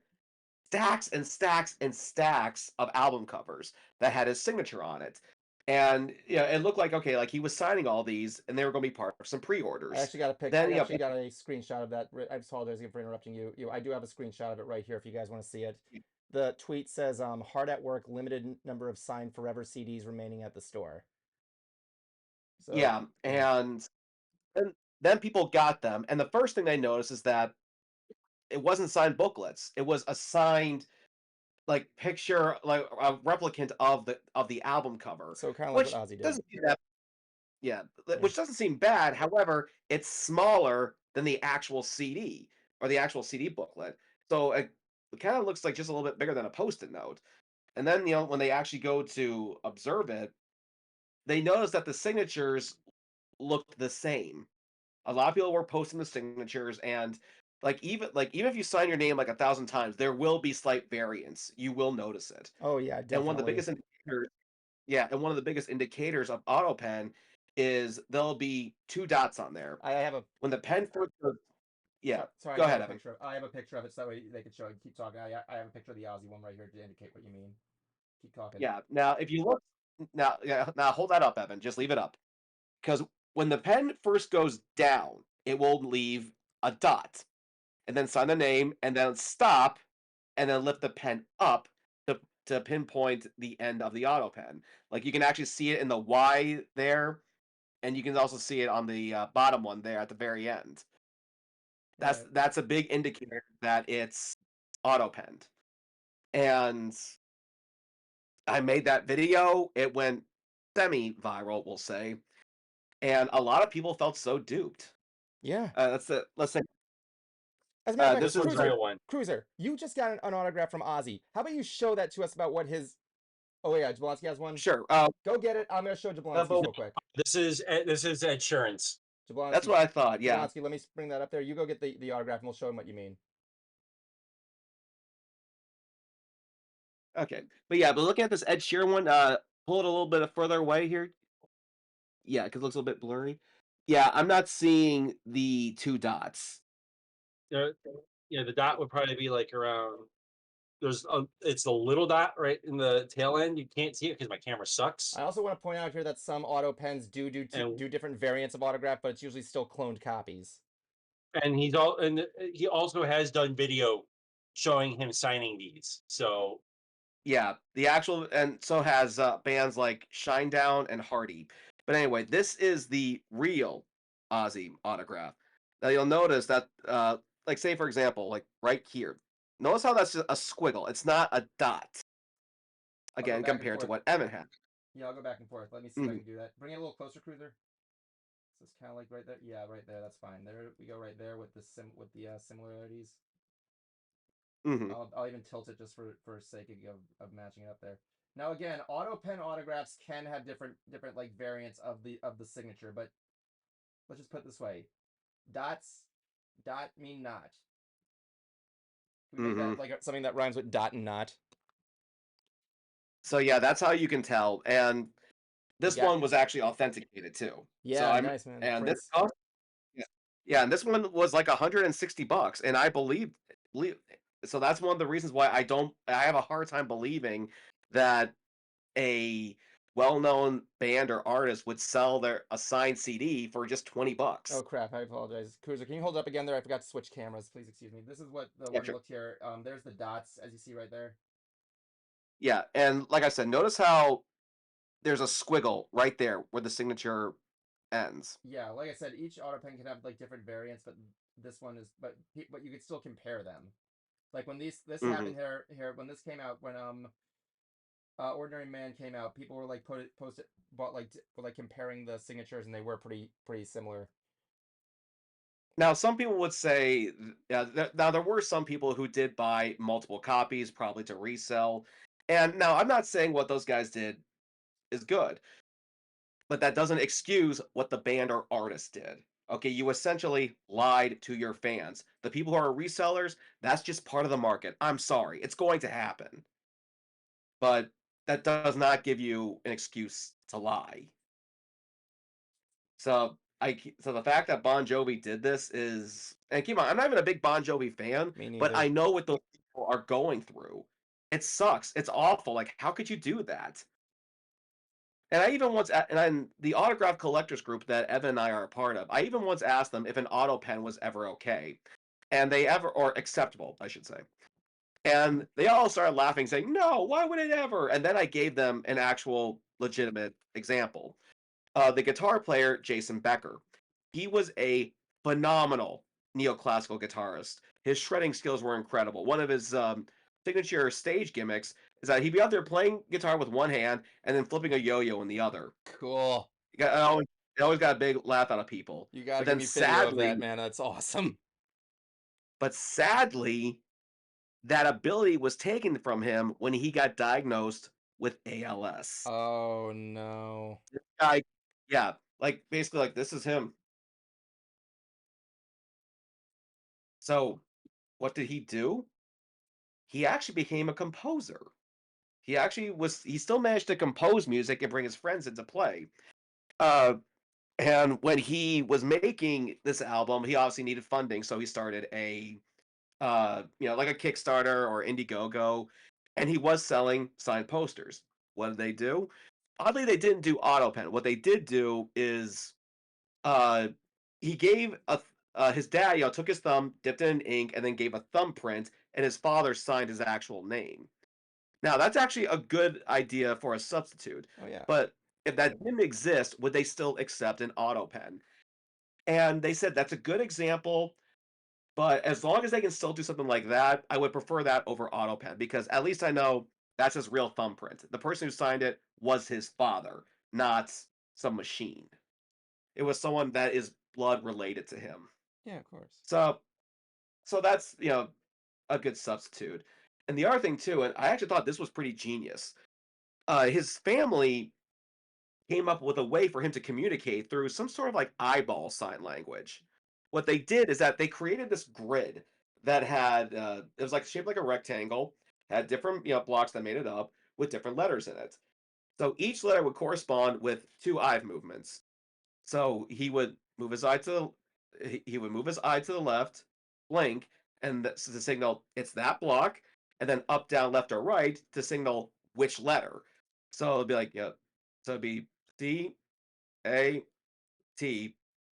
stacks and stacks and stacks of album covers that had his signature on it. And it looked like, okay, like he was signing all these and they were going to be part of some I pre-orders. actually got a pic. Then I actually got a screenshot of that. I apologize again for interrupting you. I do have a screenshot of it right here if you guys want to see it. The tweet says, "Hard at work. Limited number of signed Forever CDs remaining at the store." So yeah, and then people got them, and the first thing they noticed is that it wasn't signed booklets. It was a signed like picture, like a replicant of the album cover, so kind of like what which Ozzy did. doesn't seem that yeah, Yeah. which doesn't seem bad. However, it's smaller than the actual CD or the actual CD booklet. So it kind of looks like just a little bit bigger than a post-it note. And then, when they actually go to observe it, they notice that the signatures looked the same. A lot of people were posting the signatures, and even if you sign your name like 1,000 times, there will be slight variance. You will notice it. Oh yeah, And one of the definitely. biggest indicators yeah, and one of the biggest indicators of auto pen is there'll be 2 dots on there. I have a. When the pen first goes yeah, Sorry, go I ahead, have a Evan. picture. I have a picture of it so that way they can show it. Keep talking. I have a picture of the Ozzy one right here to indicate what you mean. Keep talking. Yeah, now if you look now hold that up, Evan, just leave it up. Because when the pen first goes down, it will leave a dot, and then sign the name, and then stop, and then lift the pen up to pinpoint the end of the auto pen. Like, you can actually see it in the Y there, and you can also see it on the, bottom one there at the very end. Right. That's a big indicator that it's auto penned. And I made that video. It went semi-viral, we'll say, and a lot of people felt so duped. Yeah. Let's say As a matter of fact, this This one's is a Cruiser, real one. Cruiser, you just got an autograph from Ozzy. How about you show that to us about what his? Oh yeah, Jablonski has one. sure. Go get it. I'm gonna show Jablonski's But real quick. This is Ed Sheeran's. that's Jablonski, what I thought. Yeah. Jablonski, let me bring that up there. You go get the autograph, and we'll show him what you mean. Okay. But looking at this Ed Sheeran one, pull it a little bit further away here. Yeah, because it looks a little bit blurry. Yeah, I'm not seeing the 2 dots. Yeah, the dot would probably be like around. It's a little dot right in the tail end. You can't see it because my camera sucks. I also want to point out here that some auto pens do different variants of autograph, but it's usually still cloned copies. And he also has done video showing him signing these. So Yeah, the actual and so has bands like Shinedown and Hardy. But anyway, this is the real Ozzy autograph. Now you'll notice that, like say for example, like right here. Notice how that's just a squiggle. It's not a dot. I'll go Again, back and compared to forth. what Evan had. Yeah, I'll go back and forth. Let me see if I can do that. Bring it a little closer, Cruiser. So it's kind of like right there. Yeah, right there. That's fine. There we go. Right there with the similarities. Mm-hmm. I'll even tilt it just for sake of matching it up there. Now again, auto pen autographs can have different like variants of the signature, but let's just put it this way: dot mean not. We make that like something that rhymes with dot and not. So yeah, that's how you can tell. And this one was actually authenticated too. Yeah, so nice man. And Prince. yeah. Yeah, and this one was like $160, and I believe so that's one of the reasons why I have a hard time believing that a well-known band or artist would sell their a signed CD for just Oh $20. crap! I apologize, Cruiser. Can you hold it up again there? I forgot to switch cameras. Please excuse me. This is what the Yeah, one sure. looked here. There's the dots as you see right there. Yeah, and like I said, notice how there's a squiggle right there where the signature ends. Yeah, like I said, each auto pen can have like different variants, but this one is, but you could still compare them. Like when this Mhm. happened here when this came out when Ordinary Man came out, people were like posted bought were like comparing the signatures and they were pretty similar. Now, some people would say, now there were some people who did buy multiple copies, probably to resell. And now I'm not saying what those guys did is good, but that doesn't excuse what the band or artist did. Okay, you essentially lied to your fans. The people who are resellers, that's just part of the market. I'm sorry, it's going to happen. But that does not give you an excuse to lie. So the fact that Bon Jovi did this is, and keep on, I'm not even a big Bon Jovi fan, Me but neither. I know what those people are going through. It sucks. It's awful. Like, how could you do that? And I even once, and I'm the autograph collectors group that Evan and I are a part of. I even once asked them if an auto pen was ever okay, and they ever or acceptable, I should say. And they all started laughing, saying, "No, why would it ever?" And then I gave them an actual legitimate example. The guitar player Jason Becker. He was a phenomenal neoclassical guitarist. His shredding skills were incredible. One of his signature stage gimmicks is that he'd be out there playing guitar with one hand and then flipping a yo-yo in the other. Cool. It always got a big laugh out of people. You gotta But give then me video of that, man. That's awesome. sadly, that ability was taken from him when he got diagnosed with ALS. Oh no. This guy, yeah, like basically like this is him. So what did he do? He actually became a composer. He still managed to compose music and bring his friends into play. Uh, and when he was making this album, he obviously needed funding, so he started like a Kickstarter or Indiegogo, and he was selling signed posters. What did they do? Oddly, they didn't do AutoPen. What they did do is uh, he gave his dad, took his thumb, dipped it in ink, and then gave a thumbprint, and his father signed his actual name. Now, that's actually a good idea for a substitute, Oh yeah. but if that didn't exist, would they still accept an auto pen? And they said that's a good example, but as long as they can still do something like that, I would prefer that over auto pen because at least I know that's his real thumbprint. The person who signed it was his father, not some machine. It was someone that is blood related to him. Yeah, of course. So that's a good substitute. And the other thing too, and I actually thought this was pretty genius. His family came up with a way for him to communicate through some sort of like eyeball sign language. What they did is that they created this grid that had it was like shaped like a rectangle, had different blocks that made it up with different letters in it. So each letter would correspond with two eye movements. So he would move his eye to he would move his eye to the left, blink, and that's to signal it's that block, and then up, down, left, or right to signal which letter. So it'd be like, so it'd be C-A-T,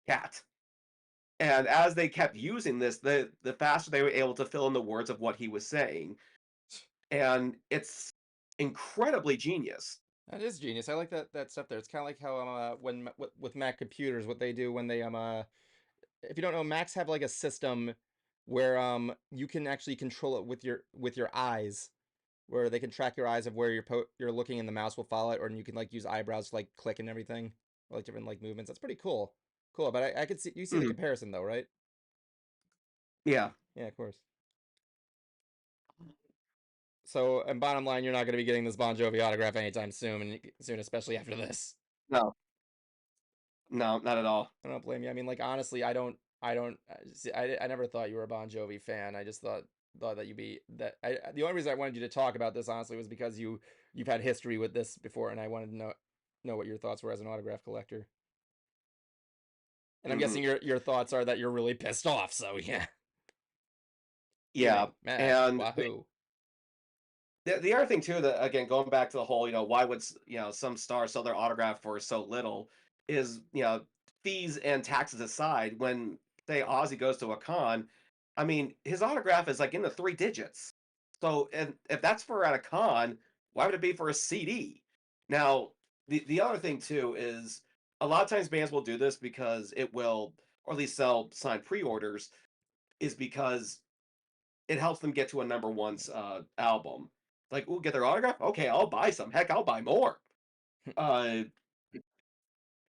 cat. And as they kept using this, the faster they were able to fill in the words of what he was saying. And it's incredibly genius. That is genius. I like that stuff there. It's kind of like how with Mac computers, what they do when they if you don't know, Macs have like a system where you can actually control it with your eyes, where they can track your eyes of where you're looking, and the mouse will follow it, or you can like use eyebrows to like click and everything, or like different like movements. That's pretty cool. Cool, but I could see you see the Mhm. comparison though, right? Yeah. Yeah, of course. So, and bottom line, you're not going to be getting this Bon Jovi autograph anytime soon, especially after this. No. No, not at all. I don't blame you. I mean, like honestly, I don't see, I never thought you were a Bon Jovi fan. I just thought that you'd be that. The only reason I wanted you to talk about this honestly was because you've had history with this before, and I wanted to know what your thoughts were as an autograph collector. And I'm guessing your thoughts are that you're really pissed off. So yeah, Yeah, Fuming, mad, and wahoo. the other thing too, that again going back to the whole, why would some stars sell their autograph for so little, is fees and taxes aside, when say Ozzy goes to a con, I mean his autograph is like in the three digits. So and if that's for at a con, why would it be for a CD? Now the other thing too is a lot of times bands will do this because it will, or at least sell signed pre-orders, is because it helps them get to a number one album. Like, ooh, get their autograph? Okay, I'll buy some. Heck, I'll buy more. Uh,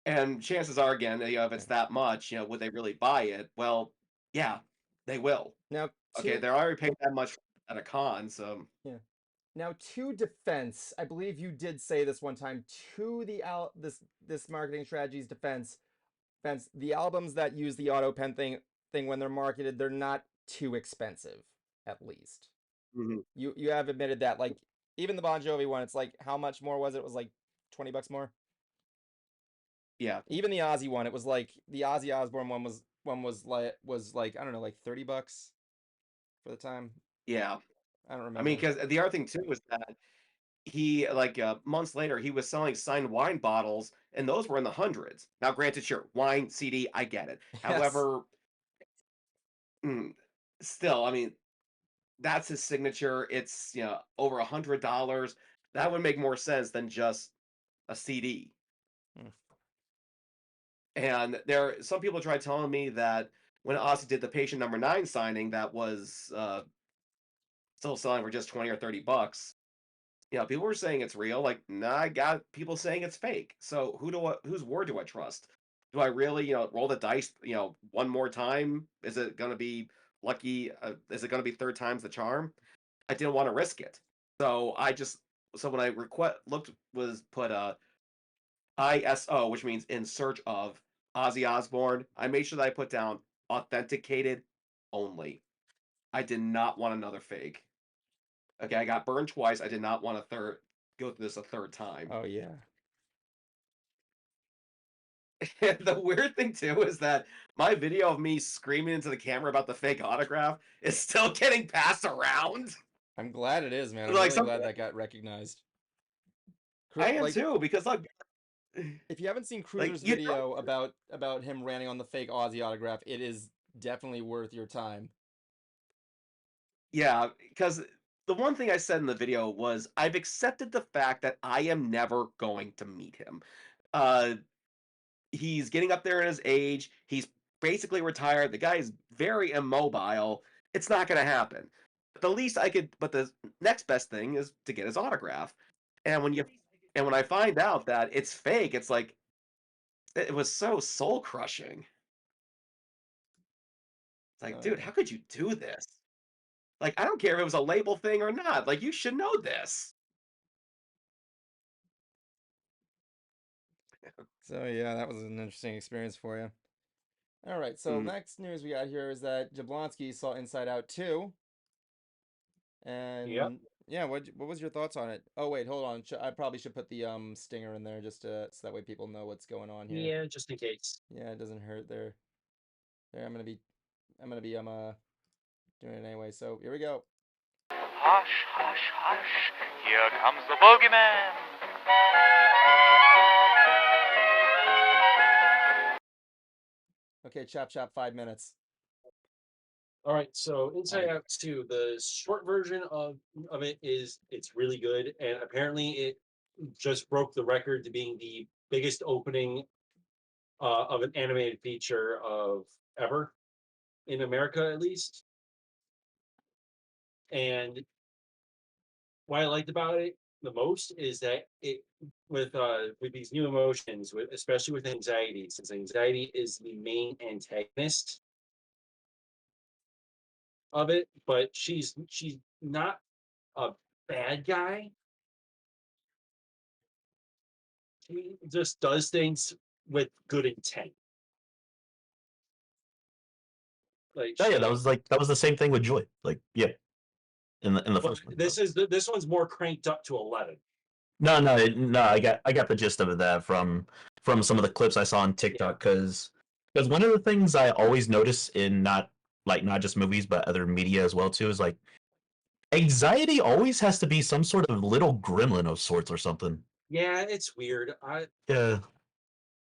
and chances are, again, if it's that much, would they really buy it? Well, yeah, they will. Now, Okay, they're already paying that much at a con, so yeah. Now, to defense, I believe you did say this one time. To this marketing strategy's defense, the albums that use the auto pen thing when they're marketed, they're not too expensive, at least. mhm, You have admitted that. Like even the Bon Jovi one, it's like how much more was it? It was like $20 more. yeah, Even the Ozzy one, it was like the Ozzy Osbourne one was like I don't know, like $30 for the time. yeah. I don't I mean, remember. because the other thing too was that he like months later he was selling signed wine bottles, and those were in the hundreds. Now, granted, sure, wine CD, I get it. Yes. However, mm, still, I mean, that's his signature. It's over $100. That would make more sense than just a CD. Hmm. And some people tried telling me that when Ozzy did the Patient Number 9 signing, that was still selling for just 20 or $30. People were saying it's real. Like, nah, I got people saying it's fake. So whose word do I trust? Do I really, roll the dice, one more time? Is it going to be lucky? Is it going to be third time's the charm? I didn't want to risk it. So when I was put ISO, which means in search of Ozzy Osbourne, I made sure that I put down authenticated only. I did not want another fake. Okay, I got burned twice. I did not want go through this a third time. Oh yeah. And the weird thing too is that my video of me screaming into the camera about the fake autograph is still getting passed around. I'm glad it is, man. I'm Like really glad that got recognized. I am Like too, because like if you haven't seen like Cruiser's video about him ranting on the fake Ozzy autograph, it is definitely worth your time. yeah, because the one thing I said in the video was I've accepted the fact that I am never going to meet him. Uh, he's getting up there in his age. He's basically retired. The guy is very immobile. It's not going to happen. But the next best thing is to get his autograph. And when I find out that it's fake, it's like it was so soul crushing. It's like, Oh, dude, yeah. how could you do this? Like, I don't care if it was a label thing or not. Like, you should know this. So yeah, that was an interesting experience for you. All right, so Mm, next news we got here is that Jablonski saw Inside Out 2, Yep. and yeah, what was your thoughts on it? Oh wait, hold on. I probably should put the stinger in there just so that way people know what's going on here. Yeah, just in case. Yeah, it doesn't hurt there. There, I'm gonna be doing it anyway. So here we go. Hush, hush, hush. Here comes the boogeyman. Okay, chop chop, 5 minutes. All right, so Inside Out 2, the short version of it is it's really good, and apparently it just broke the record to being the biggest opening of an animated feature of ever in America, at least. And what I liked about it the most is that it with these new emotions, especially with anxiety, since anxiety is the main antagonist of it, but she's not a bad guy. He just does things with good intent. Like Oh yeah, she, that was the same thing with Joy. Like yeah, in the but first one. this one's more cranked up to 11. No, I got the gist of that from some of the clips I saw on TikTok because Because one of the things I always notice in not just movies but other media as well too is like anxiety always has to be some sort of little gremlin of sorts or something. Yeah, it's weird. Yeah.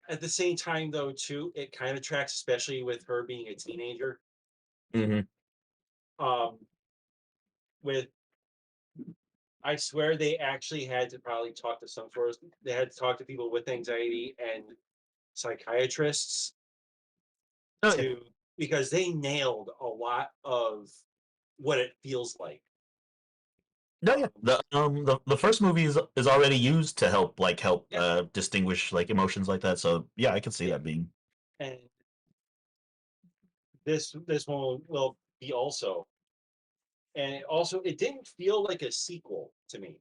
At the same time, though, too, it kind of tracks, especially with her being a teenager. Mm-hmm. Um, with I swear they actually had to probably talk to some sort of. They had to talk to people with anxiety and psychiatrists Oh, yeah. to because they nailed a lot of what it feels like. No, yeah. The first movie is already used to help Yeah, distinguish like emotions like that. So yeah, I can see yeah. that being. And this one will be also, and it didn't feel like a sequel to me,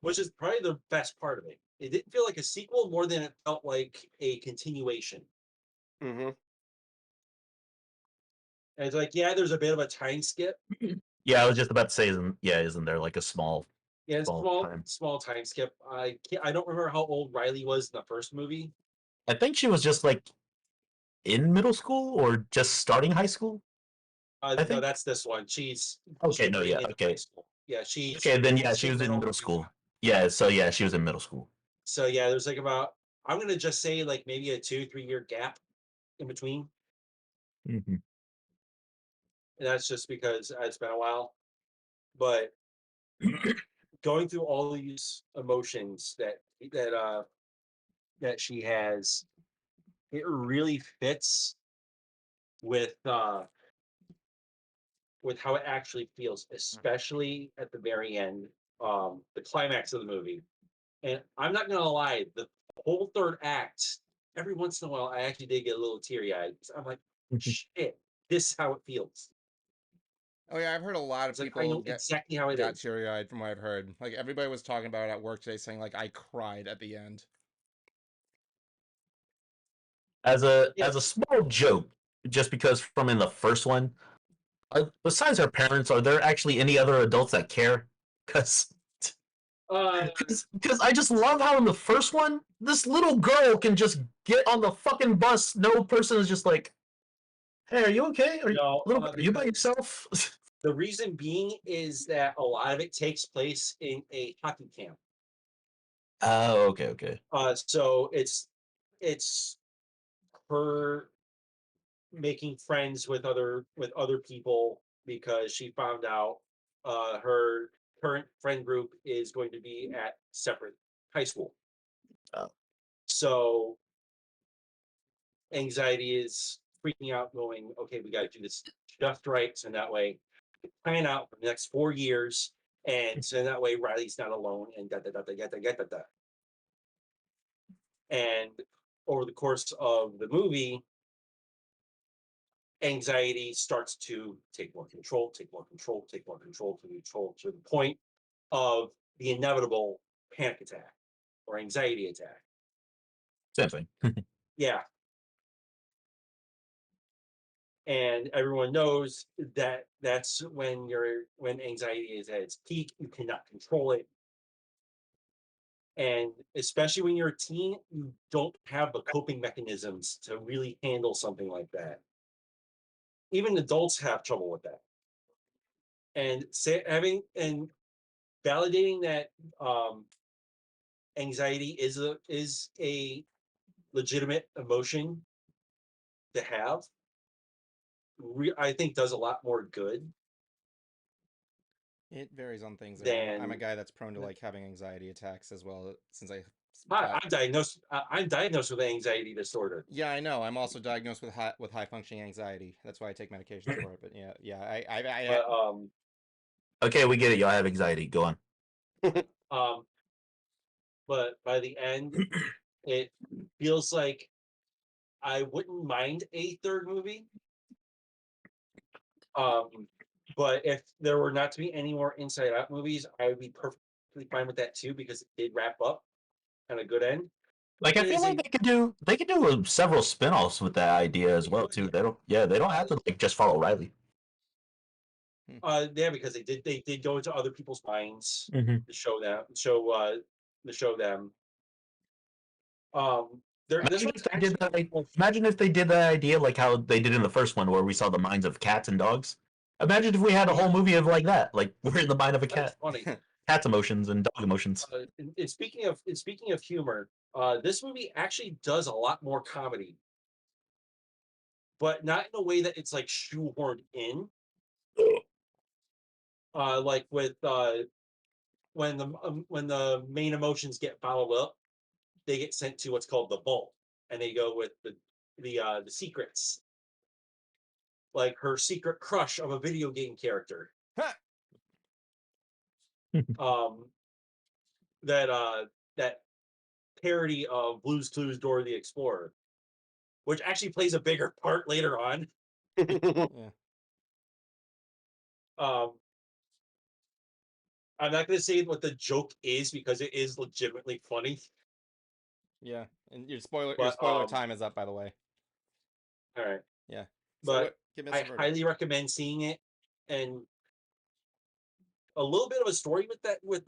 which is probably the best part of it. It didn't feel like a sequel more than it felt like a continuation. Mm-hmm. And it's like, yeah, there's a bit of a time skip. Yeah, I was just about to say, isn't there like a Yeah, small time? small time skip. I don't remember how old Riley was in the first movie. I think she was just like in middle school or just starting high school. I No, think. that's this one. She's Okay, no, getting yeah, into high okay, school. Yeah, okay. Then yeah, she she's was in middle. middle school. Yeah, so yeah, she was in middle school. So yeah, there's like about I'm gonna just say like maybe a 2-3 year gap in between. Mm-hmm. And that's just because it's been a while. But going through all these emotions that she has, it really fits with uh with how it actually feels, especially at the very end, the climax of the movie. And I'm not gonna lie, the whole third act, every once in a while, I actually did get a little teary eyed. I'm like, shit, this is how it feels. Oh yeah, I've heard a lot of It's like I people know exactly how it got is. teary eyed from what I've heard. Like everybody was talking about it at work today, saying like I cried at the end. Yeah. As a small joke, just because from in the first one, besides her parents, are there actually any other adults that care? Because Uh, because I just love how in the first one, this little girl can just get on the fucking bus. No person is just like, "Hey, are you okay? no, Are you by because yourself?" the reason being is that a lot of it takes place in a hockey camp. Oh, okay, okay. So it's her making friends with other people because she found out her current friend group is going to be at separate high school. Oh. So anxiety is freaking out, going, okay, we got to do this just right, so that way plan out for the next 4 years, and so that way Riley's not alone, and da da da da da da da da. And over the course of the movie, anxiety starts to take more control, take more control, take more control, to control to the point of the inevitable panic attack or anxiety attack. Same thing. Yeah. And everyone knows that that's when anxiety is at its peak. You cannot control it. And especially when you're a teen, you don't have the coping mechanisms to really handle something like that. Even adults have trouble with that. And having and validating that anxiety is a legitimate emotion to have, I think does a lot more good It varies on things there. I'm a than guy that's prone to like having anxiety attacks as well since I hi, got I'm diagnosed with anxiety disorder. yeah, I know. I'm also diagnosed with high functioning anxiety. That's why I take medications for it. But yeah. But Okay, we get it. Y'all have anxiety. Go on. um but by the end it feels like I wouldn't mind a third movie. Um but if there were not to be any more Inside Out movies, I would be perfectly fine with that too, because it did wrap up on a good end. Like I It feel is like a they could do several spin-offs with that idea as well too. yeah. They don't have to like just follow Riley. Yeah, because they did go into other people's minds Mm-hmm. to show them. Um, This Imagine one's if they actually did that. Imagine if they did that idea like how they did in the first one, where we saw the minds of cats and dogs. Imagine if we had a whole movie of like that, like we're in the mind of a that's cat, funny. cat's emotions and dog emotions. And speaking of humor, this movie actually does a lot more comedy, but not in a way that it's like shoehorned in. Like with when the main emotions get bottled up, they get sent to what's called the vault, and they go with the secrets, like her secret crush of a video game character. um, that parody of Blue's Clues Dora the Explorer, which actually plays a bigger part later on. Yeah. Um, I'm not going to say what the joke is because it is legitimately funny. Yeah. And your spoiler But time is up, by the way. all right. Yeah. So But what? Give us I a verdict. highly recommend seeing it, and a little bit of a story with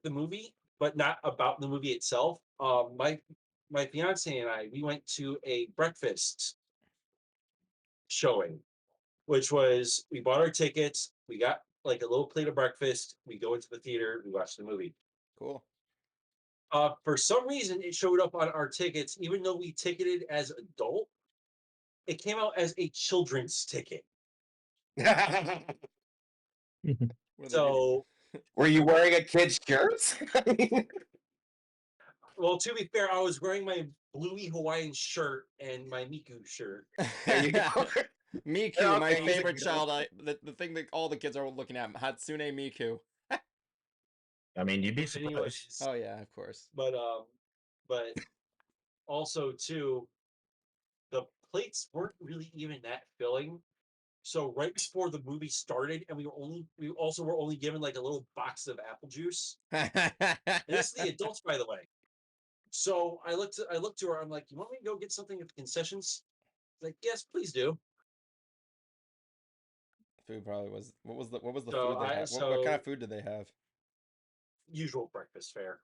the movie, but not about the movie itself. My fiance and I, we went to a breakfast showing, which was, we bought our tickets, we got like a little plate of breakfast, we go into the theater, we watch the movie. Cool. For some reason, it showed up on our tickets, even though we ticketed as adult. It came out as a children's ticket. What did they give you? So, Were you wearing a kid's shirt? well, to be fair, I was wearing my bluey Hawaiian shirt and my Miku shirt. There you go. Miku, my Okay, he's a favorite good- child. The thing that all the kids are looking at. Hatsune Miku. I mean, you'd be surprised. Anyways, Oh yeah, of course. but also too, the plates weren't really even that filling. So right before the movie started, and we also were only given like a little box of apple juice. And this is the adults, by the way. So I looked to her. I'm like, "You want me to go get something at the concessions?" She's like, "Yes, please do." Food probably was. What was the So food they had? What kind of food did they have? usual breakfast fare: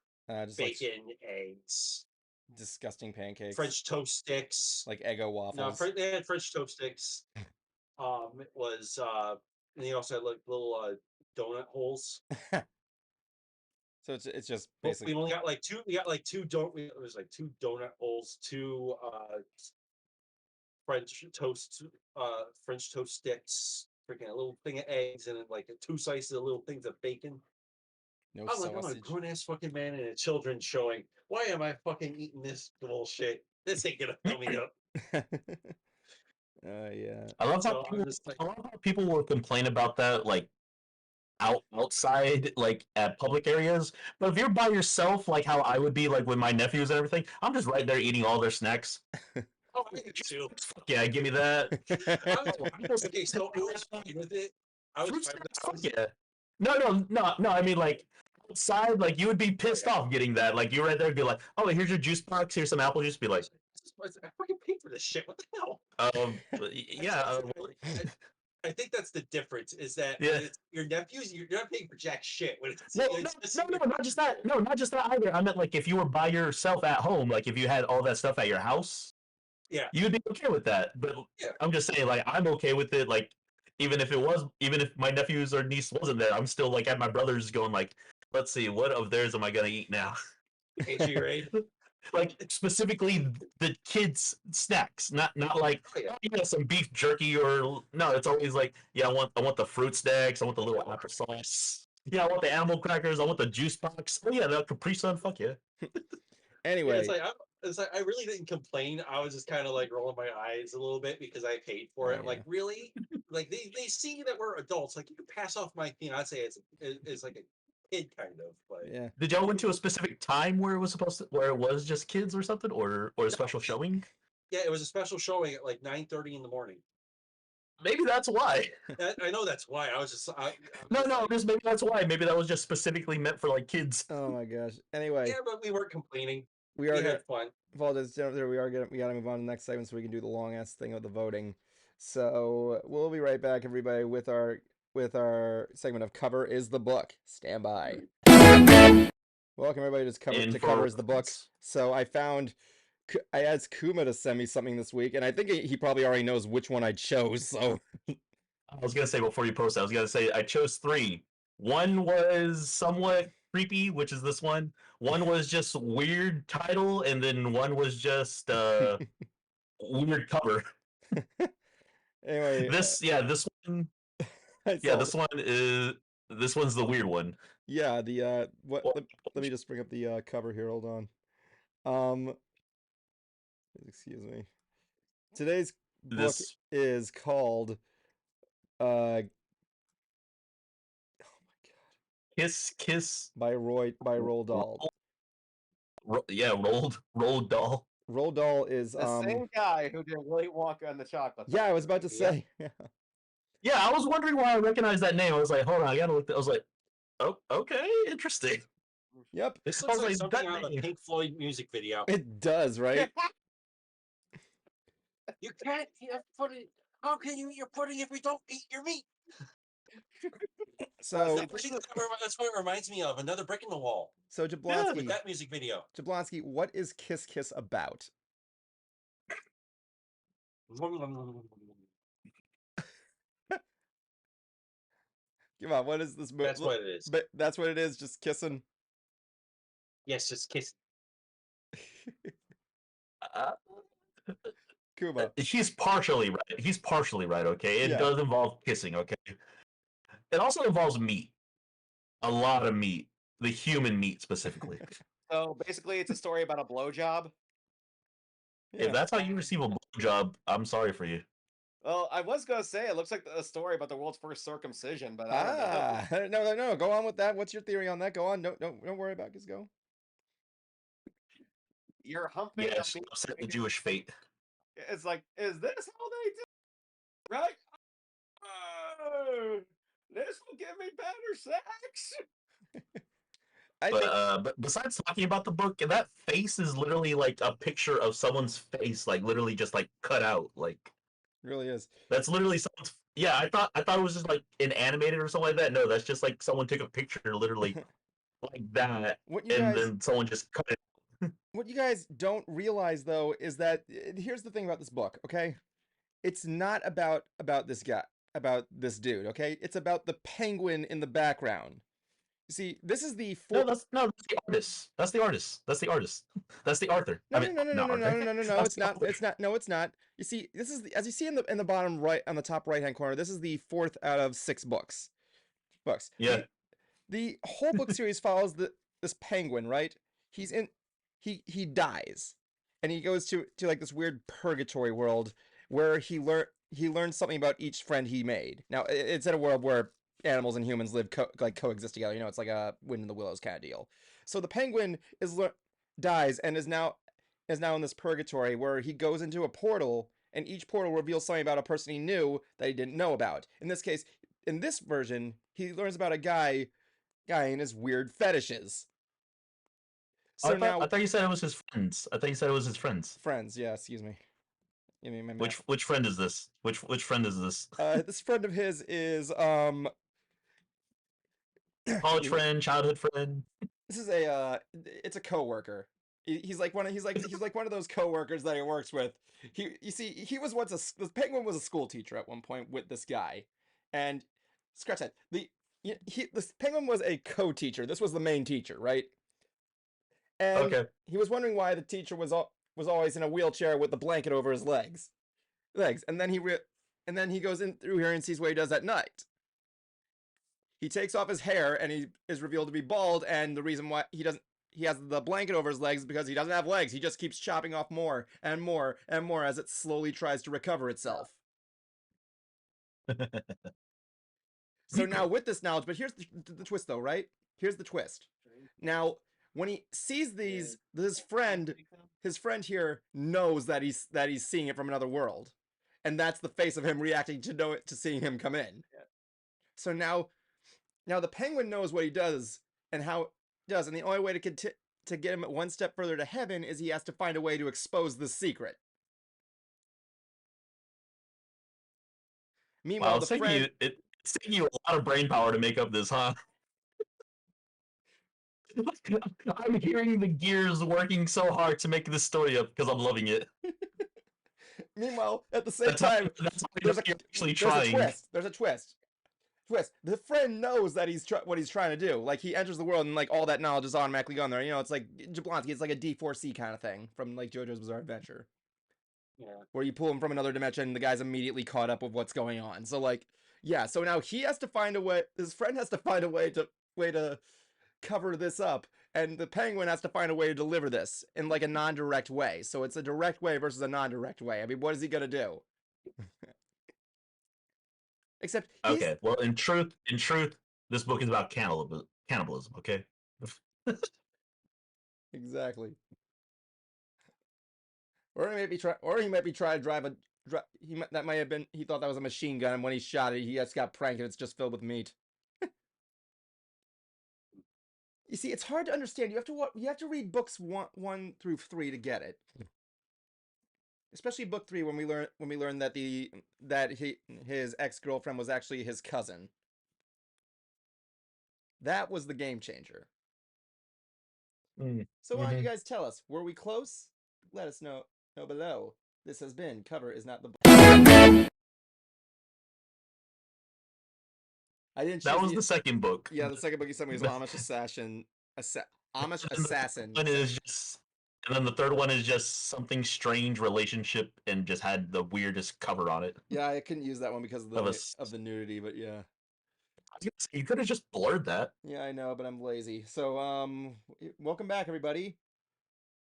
Just bacon, eggs, like disgusting pancakes, French toast sticks. like Eggo No, waffles. they had French toast sticks. It was and they also had like little donut holes. So it's just But basically. we only got like two. We got like two It was like two donut holes, two French toast sticks, freaking a little thing of eggs, and then like two slices of little things of bacon. No I'm like, I'm a sausage. grown ass fucking man in a children's showing. Why am I fucking eating this bullshit? This ain't gonna fill me up. Yeah. I love how So I'm just like, I love how people will complain about that, like outside, like at public areas. But if you're by yourself, like how I would be, like with my nephews and everything, I'm just right there eating all their snacks. oh, I do too. Fuck yeah, give me that. Okay, so I was fine with it. I was Fruit fine with snacks, it. fuck yeah. No. I mean, like outside, like you would be pissed off getting that. Like you're right there, be like, oh, here's your juice box. Here's some apple juice. Be like, I fucking paid for this shit. What the hell? yeah. I think that's the difference. Is that Yeah. when it's your nephews, you're not paying for jack shit. When it's, No, it's just no, not just that. No, not just that either. I meant like if you were by yourself at home, like if you had all that stuff at your house, Yeah, you'd be okay with that. But yeah. I'm just saying, like, I'm okay with it. Like, even if my nephews or niece wasn't there, I'm still like at my brother's going like, let's see, what of theirs am I gonna eat now? KCA Yay. Like specifically the kids' snacks, not like Oh yeah. oh, you know, some beef jerky or no. It's always like yeah, I want the fruit snacks, I want the little applesauce. Yeah, I want the animal crackers. I want the juice box. Oh yeah, the Capri Sun. Fuck yeah. Yeah, Anyway, it's like I really didn't complain. I was just kind of like rolling my eyes a little bit because I paid for it. Oh, I'm like, really? Like they see that we're adults. Like you can pass off my fiance as like a kid kind of. But yeah. Did y'all went to a specific time where it was where it was just kids or something, or a special showing? yeah, it was a special showing at like 9:30 in the morning. Maybe that's why. I know that's why. I was just No, just no, like, just maybe that's why. Maybe that was just specifically meant for like kids. Oh my gosh. Anyway, yeah, but we weren't complaining. we We are gonna had fun. apologize. We gotta move on to the next segment so we can do the long ass thing of the voting. So we'll be right back, everybody, with our segment of Cover is the Book. Stand by. Welcome everybody in to for covers the book. reference. So I asked Kuma to send me something this week, and I think he probably already knows which one I chose. So I was gonna say before you post, I was gonna say I chose 3. One was somewhat creepy, which is this one. One was just weird title, and then one was just weird cover. anyway, This one, I yeah, saw. this one's the weird one. Yeah, the what? Well, Let me just bring up the cover here. Hold on. Um, excuse me. Today's book this is called oh my god, Kiss by Roald Dahl. rolled doll. Roald Dahl is The same guy who did Willy Wonka and the Chocolate yeah, I was about Factory. to say. Yeah, I was wondering why I recognized that name. I was like, hold on, I gotta look. I was like, oh, okay, interesting. Yep, This I looks was like like, something that out of a name. Pink Floyd music video. it does, right? You can't eat pudding. How can you eat your pudding if you don't eat your meat? So That's what it reminds me of. Another brick in the wall. So With Jablonski, that music video. what is Kiss Kiss about? Come on, what is this movie? That's what it is. But that's what it is, just kissing. Yes, just kiss. Uh, Kuma. He's partially right. He's partially right. Okay, it Yeah. does involve kissing. Okay, it also involves meat. A lot of meat. The human meat specifically. So basically, it's a story about a blowjob. If Yeah. that's how you receive a blowjob, I'm sorry for you. Well, I was gonna say it looks like a story about the world's first circumcision, but I don't know. No. Go on with that. What's your theory on that? Go on. Don't worry about it. Just go. You're humping. Yeah, she upset the Jewish fate. It's like, is this how they do? Right? Oh, this will give me better sex. I think But besides talking about the book, that face is literally like a picture of someone's face, like literally just like cut out. Like it really is. that's literally someone's. Yeah, I thought it was just like an animated or something like that. No, that's just like someone took a picture literally like that, then someone just cut it. What you guys don't realize though is that here's the thing about this book, okay? It's not about this guy, about this dude, okay? It's about the penguin in the background. You see, this is the fourth. No, that's the artist. That's the artist. That's the artist. That's the author. No, I mean, no. That's It's the not. author. It's not. No, it's not. You see, this is as you see in the bottom right on the top right hand corner. This is the 4th out of 6 books. Yeah. The whole book series follows this penguin, right? He dies, and he goes to like this weird purgatory world where he learns something about each friend he made. Now it's in a world where animals and humans live coexist together. You know, it's like a Wind in the Willows kind of deal. So the penguin dies and is now in this purgatory where he goes into a portal, and each portal reveals something about a person he knew that he didn't know about. In this case, in this version, he learns about a guy and his weird fetishes. So I thought you said it was his friends. I thought you said it was his friends. Friends, yeah, excuse me. Give me my Which friend is this? Which friend is this? This friend of his is College friend, childhood friend. This is it's a coworker. He's like one of those coworkers that he works with. He was once the penguin was a school teacher at one point with this guy, and scratch that. This penguin was a co-teacher. This was the main teacher, right? And Okay. he was wondering why the teacher was always in a wheelchair with the blanket over his legs, and then he goes in through here and sees what he does at night. He takes off his hair and he is revealed to be bald, and the reason why he has the blanket over his legs is because he doesn't have legs. He just keeps chopping off more and more and more as it slowly tries to recover itself. So now with this knowledge, but here's the twist though, right? Here's the twist. Now, when he sees these, his friend here knows that he's seeing it from another world, and that's the face of him reacting to seeing him come in. Yeah. So now the penguin knows what he does and how it does, and the only way to get him one step further to heaven is he has to find a way to expose the secret. Meanwhile, Wow, the friend. it's taking you a lot of brain power to make up this, huh? I'm hearing the gears working so hard to make this story up because I'm loving it. Meanwhile, at the same That's how, time, that's how there's a you're actually there's a trying. twist. There's a twist. The friend knows that what he's trying to do. Like he enters the world and like all that knowledge is automatically gone there. You know, it's like Jablonski. It's like a D4C kind of thing from like JoJo's Bizarre Adventure, Yeah. where you pull him from another dimension and the guy's immediately caught up with what's going on. So like, yeah. So now he has to find a way. His friend has to find a way to cover this up, and the Penguin has to find a way to deliver this in like a non-direct way. So it's a direct way versus a non-direct way. I mean, what is he gonna do? Except Okay, well, in truth, this book is about cannibalism. Okay. Exactly. Or he might be trying to drive a. That might have been. He thought that was a machine gun, and when he shot it, he just got pranked, and it's just filled with meat. You see, it's hard to understand. You have to read books 1 through 3 to get it. Especially book 3 when we learn that his ex-girlfriend was actually his cousin. That was the game changer. So why don't you guys tell us? Were we close? Let us know below. This has been Cover Is Not the Book. I didn't. That was the second book. Yeah, the second book you sent me was Amish Assassin. Amish Assassin. And then the third one is just something strange relationship and just had the weirdest cover on it. Yeah, I couldn't use that one because of the nudity, but yeah. I was gonna say, you could have just blurred that. Yeah, I know, but I'm lazy. So, welcome back, everybody.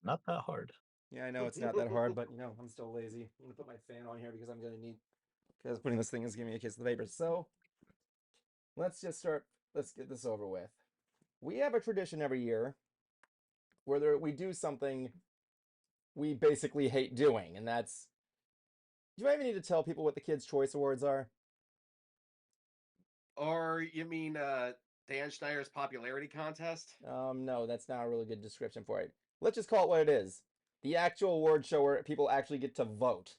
Not that hard. Yeah, I know it's not that hard, but you know, I'm still lazy. I'm gonna put my fan on here because I'm gonna need. Because putting this thing is giving me a case of the vapors. So, let's just start. Let's get this over with. We have a tradition every year where we do something we basically hate doing, and that's. Do I even need to tell people what the Kids' Choice Awards are? Or you mean Dan Schneider's popularity contest? No, that's not a really good description for it. Let's just call it what it is. The actual award show where people actually get to vote.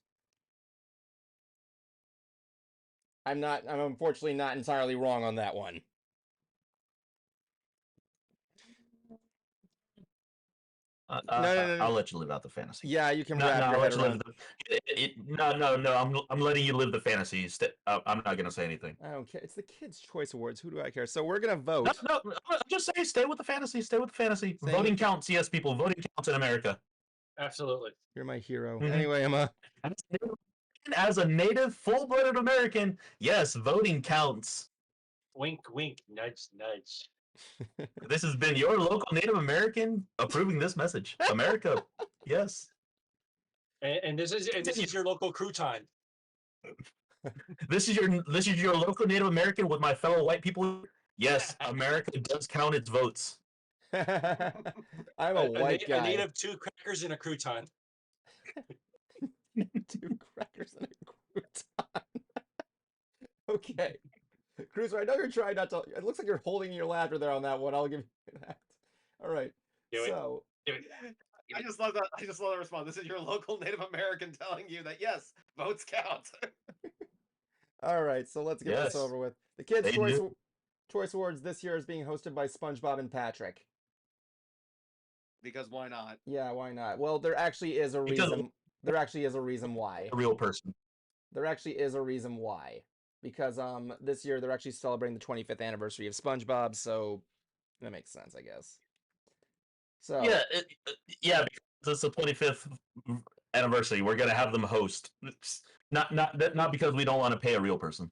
I'm unfortunately not entirely wrong on that one. No. I'll let you live out the fantasy. Yeah, you can wrap your head around. No. I'm letting you live the fantasy. I'm not gonna say anything. I don't care. It's the Kids' Choice Awards. Who do I care? So we're gonna vote. No. Just say stay with the fantasy. Stay with the fantasy. Voting counts. Yes, people. Voting counts in America. Absolutely. You're my hero. Anyway, Emma. As a native, full-blooded American, yes, voting counts. Wink, wink, nudge, nudge. This has been your local Native American approving this message. America, yes. And this is your local crouton. This is your local Native American with my fellow white people. Yes, America does count its votes. I'm a white guy. A native 2 crackers and a crouton. 2 crackers and a crouton. Okay. Cruiser, I know you're trying not to. It looks like you're holding your laughter there on that one. I'll give you that. All right. Do it. So. Do it. I just love that. I just love the response. This is your local Native American telling you that yes, votes count. All right, so let's get this over with. The Kids' Choice Awards this year is being hosted by SpongeBob and Patrick. Because why not? Yeah, why not? Well, there actually is a reason. There actually is a reason why. A real person. There actually is a reason why. Because this year they're actually celebrating the 25th anniversary of SpongeBob, so that makes sense, I guess. So yeah, because it's the 25th anniversary. We're gonna have them host. Not because we don't want to pay a real person.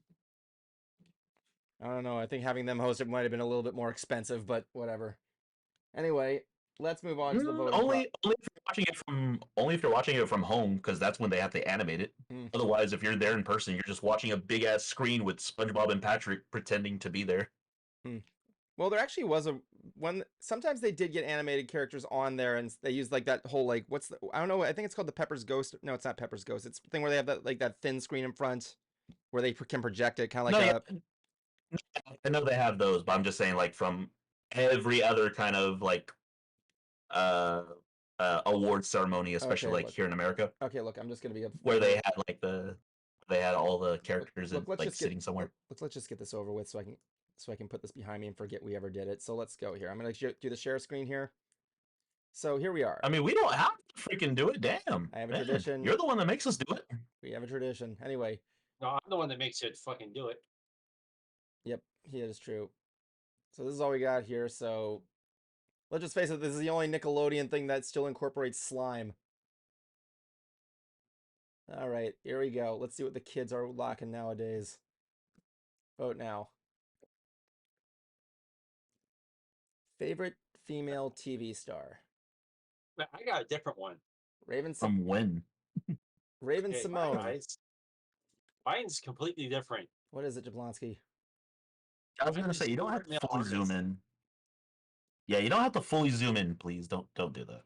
I don't know. I think having them host it might have been a little bit more expensive, but whatever. Anyway, let's move on to the voting. Only if you're watching it from home, because that's when they have to animate it. Otherwise, if you're there in person, you're just watching a big ass screen with SpongeBob and Patrick pretending to be there. Well, there actually was one. Sometimes they did get animated characters on there, and they used like that whole I don't know. I think it's called the Pepper's Ghost. No, it's not Pepper's Ghost. It's the thing where they have that thin screen in front, where they can project it, kind of like I know they have those, but I'm just saying, like, from every other kind of like award ceremony, especially here in America. Okay, look, I'm just gonna be where they had all the characters sitting somewhere. Let's just get this over with so I can. so I can put this behind me and forget we ever did it. So let's go here. I'm gonna do the share screen here. So here we are. I mean, we don't have to freaking do it. Damn. I have a man. tradition. You're the one that makes us do it. We have a tradition. Anyway. No, I'm the one that makes it fucking do it. Yep, it is true. So this is all we got here. So let's just face it, this is the only Nickelodeon thing that still incorporates slime. All right, here we go. Let's see what the kids are locking nowadays. Vote now. Favorite female TV star? I got a different one. From when? Raven Okay, Simone. guys. Mine's completely different. What is it, Jablonski? I was gonna say you don't have to fully zoom in. Yeah, you don't have to fully zoom in, please. Don't do that.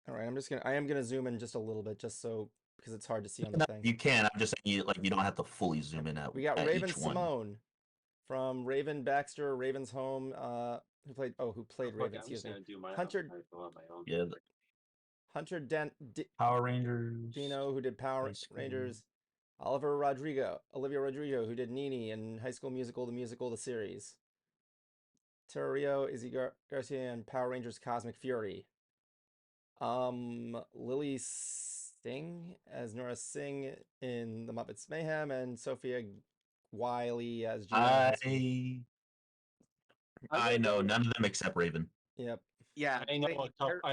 All right, I am gonna zoom in just a little bit, just so because it's hard to see on the thing. You can. I'm just saying you don't have to fully zoom in at. We got at Raven each one. Simone from Raven Baxter, Raven's Home. Who played Raven? Excuse me. Hunter. Yeah. Hunter Power Rangers. Dino, who did Power Rangers. Olivia Rodrigo, who did Nini in High School Musical, the series. Terrio, Izzy Garcia, and Power Rangers Cosmic Fury. Lily Singh as Nora Singh in The Muppets Mayhem, and Sophia Wiley as Gina. I know none of them except Raven. Yep. Yeah, I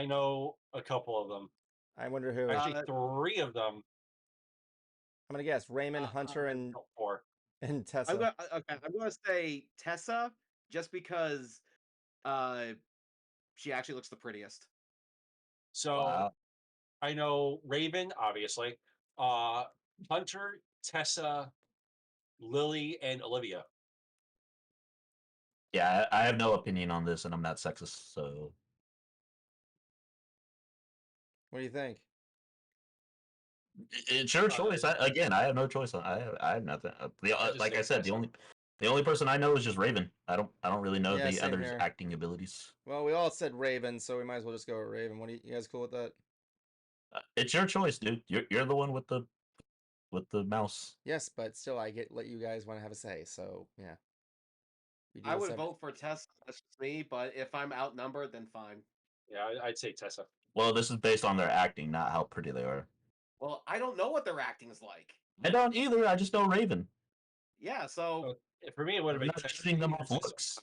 know a couple of them. I wonder who. Actually, 3 of them. I'm gonna guess Raymond, Hunter, and 4. And Tessa. I'm gonna say Tessa just because she actually looks the prettiest. So Wow. I know Raven, obviously. Hunter, Tessa, Lily, and Olivia. Yeah, I have no opinion on this, and I'm not sexist, so. What do you think? It's your choice. I have no choice on. I have nothing. Like I said, the only person I know is just Raven. I don't really know the others' here. acting abilities. Well, we all said Raven, so we might as well just go with Raven. What do you guys cool with that? It's your choice, dude. You're the one with the mouse. Yes, but still, I let you guys want to have a say. So yeah. I would vote for Tessa. That's just me, but if I'm outnumbered, then fine. Yeah, I'd say Tessa. Well, this is based on their acting, not how pretty they are. Well, I don't know what their acting is like. I don't either. I just know Raven. Yeah, so for me, it would have been shooting them off looks.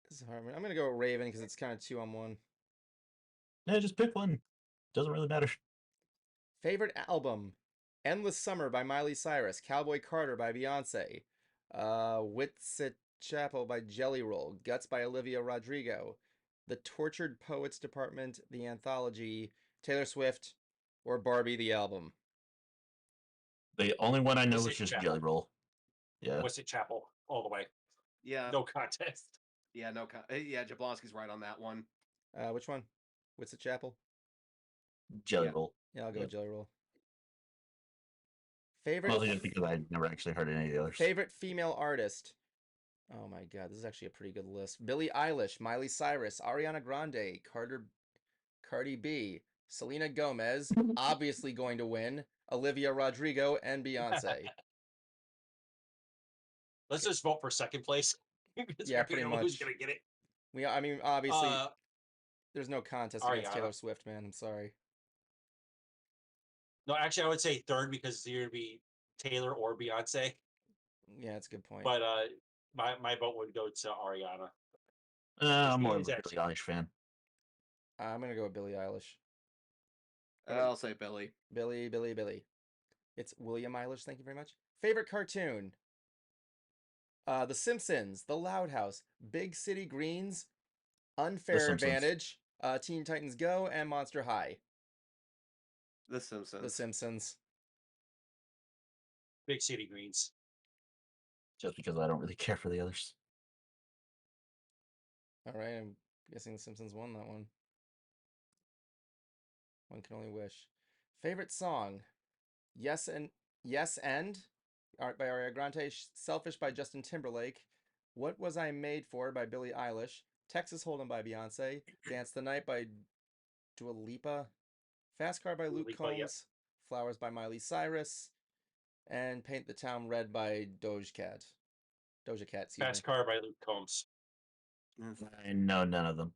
This is hard. I'm gonna go with Raven because it's kind of 2-on-1. Yeah, just pick one. Doesn't really matter. Favorite album: "Endless Summer" by Miley Cyrus, "Cowboy Carter" by Beyonce, "Witsit Chapel" by Jelly Roll, "Guts" by Olivia Rodrigo, "The Tortured Poets Department," the anthology, Taylor Swift, or Barbie the album. The only one I know is just Jelly Roll. Yeah. Witsit Chapel all the way. Yeah. No contest. Yeah, yeah, Jablonski's right on that one. Which one? Witsit Chapel? Jelly Roll. Yeah, I'll go with Jelly Roll. Favorite? Mostly just because I never actually heard any of the others. Favorite female artist? Oh my god, this is actually a pretty good list. Billie Eilish, Miley Cyrus, Ariana Grande, Cardi B, Selena Gomez, obviously going to win, Olivia Rodrigo, and Beyonce. Let's just vote for second place. Yeah, pretty much. Who's gonna get it? I mean, obviously, there's no contest against Taylor Swift, man. I'm sorry. No, actually, I would say third because it's either to be Taylor or Beyonce. Yeah, that's a good point. But my vote would go to Ariana. I'm more of a Billie Eilish fan. I'm gonna go with Billie Eilish. I'll say Billie. Billie. It's William Eilish. Thank you very much. Favorite cartoon? The Simpsons, The Loud House, Big City Greens, Unfair Advantage, Teen Titans Go, and Monster High. The Simpsons. The Simpsons. Big City Greens. Just because I don't really care for the others. All right, I'm guessing The Simpsons won that one. One can only wish. Favorite song? Yes and Art by Ariana Grande, Selfish by Justin Timberlake, What Was I Made For by Billie Eilish, Texas Hold'em by Beyonce, Dance the Night by Dua Lipa, Fast Car by Luke Combs, Flowers by Miley Cyrus, And Paint the Town Red by Doja Cat. Doja Cat, excuse Fast me. Car by Luke Combs. I know none of them.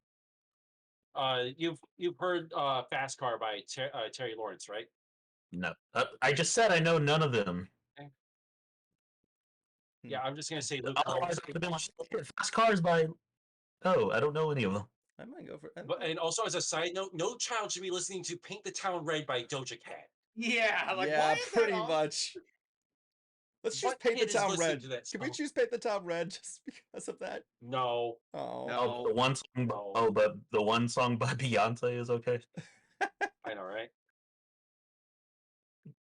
You've heard Fast Car by Terry Lawrence, right? No, I just said I know none of them. Yeah, I'm just gonna say Luke Otherwise, Combs. I would have been like, Fast Cars by. Oh, I don't know any of them. I might go for. But and also as a side note, no child should be listening to "Paint the Town Red" by Doja Cat. Yeah, like yeah, why is pretty that on? much. Let's choose What Paint the kid is Town listening Red. to that Can we song? choose Paint the Town Red just because of that? No. Oh. No. Oh, the one song. No. Oh, but the one song by Beyonce is okay. I know, right?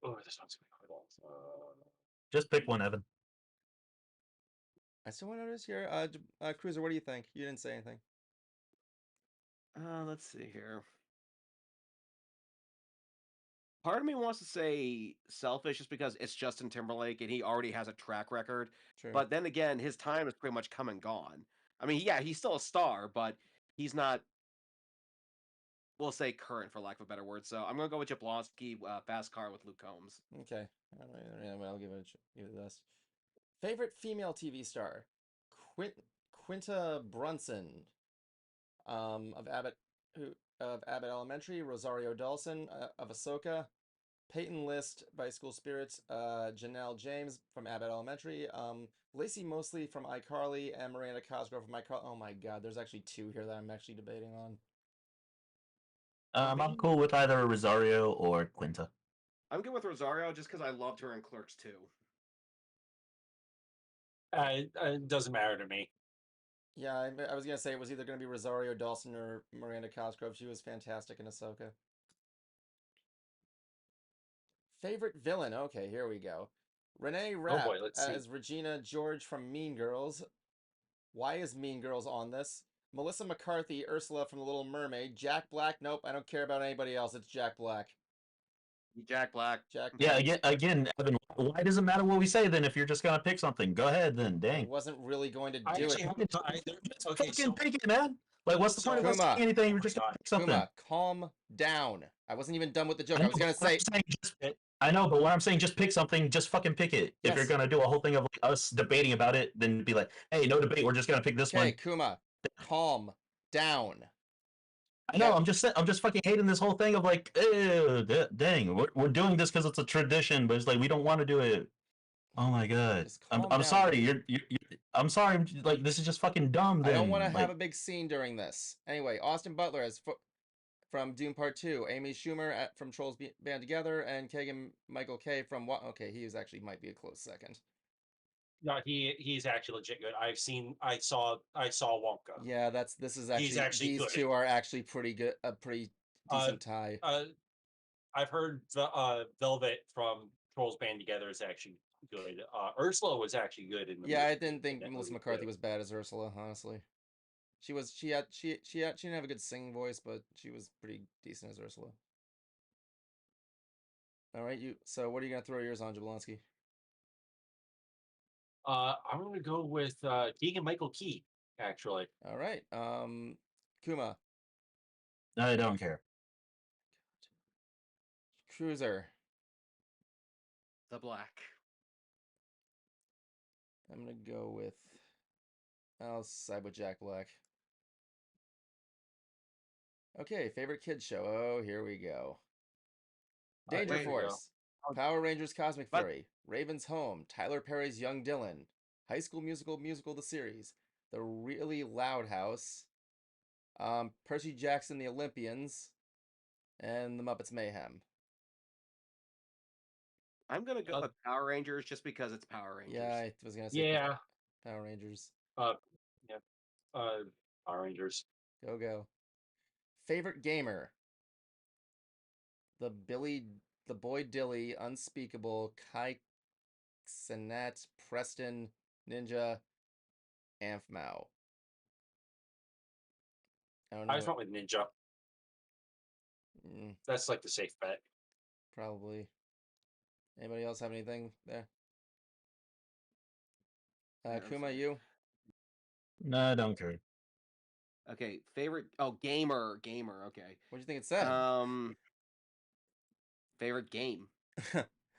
Oh, this one's gonna be hard. Just pick one, Evan. I still want to notice here. Cruiser, what do you think? You didn't say anything. Let's see here. Part of me wants to say Selfish just because it's Justin Timberlake and he already has a track record. True. But then again, his time is pretty much come and gone. I mean, yeah, he's still a star, but he's not, we'll say current for lack of a better word. So I'm going to go with Jablonski, Fast Car with Luke Combs. Okay. All right, I'll give it this. Favorite female TV star? Quinta Brunson. Of Abbott Elementary, Rosario Dawson of Ahsoka, Peyton List by School Spirits, Janelle James from Abbott Elementary, Lacey Mosley from iCarly, and Miranda Cosgrove from iCarly. Oh my god, there's actually two here that I'm actually debating on. I'm cool with either Rosario or Quinta. I'm good with Rosario just because I loved her in Clerks 2. It doesn't matter to me. Yeah, I was gonna say it was either gonna be Rosario Dawson or Miranda Cosgrove. She was fantastic in Ahsoka. Favorite villain? Okay, here we go. Renee Rapp boy, let's see. as Regina George from Mean Girls. Why is Mean Girls on this? Melissa McCarthy, Ursula from The Little Mermaid. Jack Black? Nope, I don't care about anybody else. It's Jack Black. Jack Black. Yeah, again, Evan, why does it matter what we say then if you're just gonna pick something? Go ahead then, I dang. wasn't really going to I do actually it. haven't. Okay, Fucking so pick it, man. Like, what's the point of us Kuma. saying anything? We're just gonna pick something. Kuma, calm down. I wasn't even done with the joke. I I was gonna say. I know, but what I'm saying, just pick something. Just fucking pick it. If Yes. you're gonna do a whole thing of like, us debating about it, then be like, hey, no debate. We're just gonna pick this Okay, one. Kuma, calm down. I know. I'm just fucking hating this whole thing of like, dang, we're doing this because it's a tradition, but it's like we don't want to do it. Oh my god. Just calm I'm down, sorry. dude. I'm sorry. Like this is just fucking dumb. I Then. don't want to like, have a big scene during this. Anyway, Austin Butler as from Doom Part 2, Amy Schumer from Trolls Band Together, and Kagan Michael K from what? Okay, he is actually might be a close second. No, he's actually legit good. I saw Wonka. Yeah, this is actually, these good. two are actually pretty good, a pretty decent tie. I've heard the Velvet from Trolls Band Together is actually good. Ursula was actually good in the Yeah, I movie, didn't think that Melissa movie, McCarthy too. was bad as Ursula, honestly. She didn't have a good singing voice, but she was pretty decent as Ursula. All right, so what are you gonna throw yours on, Jablonski? I'm gonna go with Keegan Michael Key, actually. All right, Kuma, I don't care. Cruiser. The Black. I'm gonna go with. I'll side with Jack Black. Okay, favorite kids show. Oh, here we go. Danger There you go. Force, Power Rangers Cosmic What? Fury, Raven's Home, Tyler Perry's Young Dylan, High School Musical the series, The Really Loud House, Percy Jackson the Olympians, and The Muppets Mayhem. I'm gonna go with Power Rangers just because it's Power Rangers. Yeah, I was gonna say Yeah. Power Rangers. Yeah. Power Rangers. Go. Favorite gamer. The Boy Dilly, Unspeakable, Kai Sinet, Preston, Ninja, Amphmao. I don't know. I just went with Ninja. That's like the safe bet. Probably. Anybody else have anything there? Kuma, you? No, I don't care. Okay, favorite. Oh, gamer. Okay. What do you think it said? Favorite game.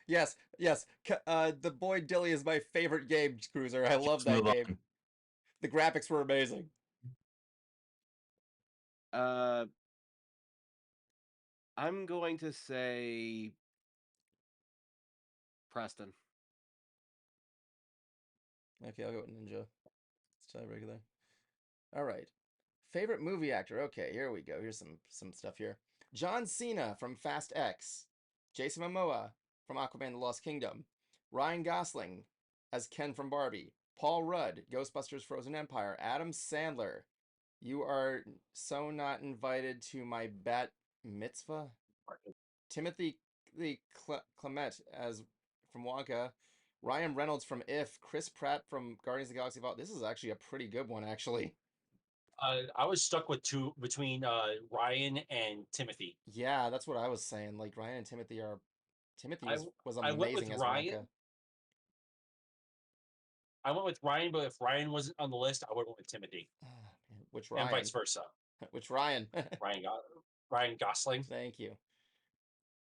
Yes, yes. The Boy Dilly is my favorite game, Cruiser. I love Just that move game. on. The graphics were amazing. I'm going to say Preston. Okay, I'll go with Ninja. Let's try regular. All right. Favorite movie actor. Okay, here we go. Here's some stuff here. John Cena from Fast X. Jason Momoa from Aquaman: The Lost Kingdom. Ryan Gosling as Ken from Barbie. Paul Rudd, Ghostbusters: Frozen Empire. Adam Sandler. You are so not invited to my bat mitzvah. Timothy Clement as from Wonka. Ryan Reynolds from If. Chris Pratt from Guardians of the Galaxy Vault. This is actually a pretty good one, actually. I was stuck with two between Ryan and Timothy. Yeah, that's what I was saying. Like Ryan and Timothy are. Timothy was I went with amazing as Ryan. Wonka. I went with Ryan, but if Ryan wasn't on the list, I would have went with Timothy, Which and Ryan? vice versa. Which Ryan? Ryan Gosling. Thank you.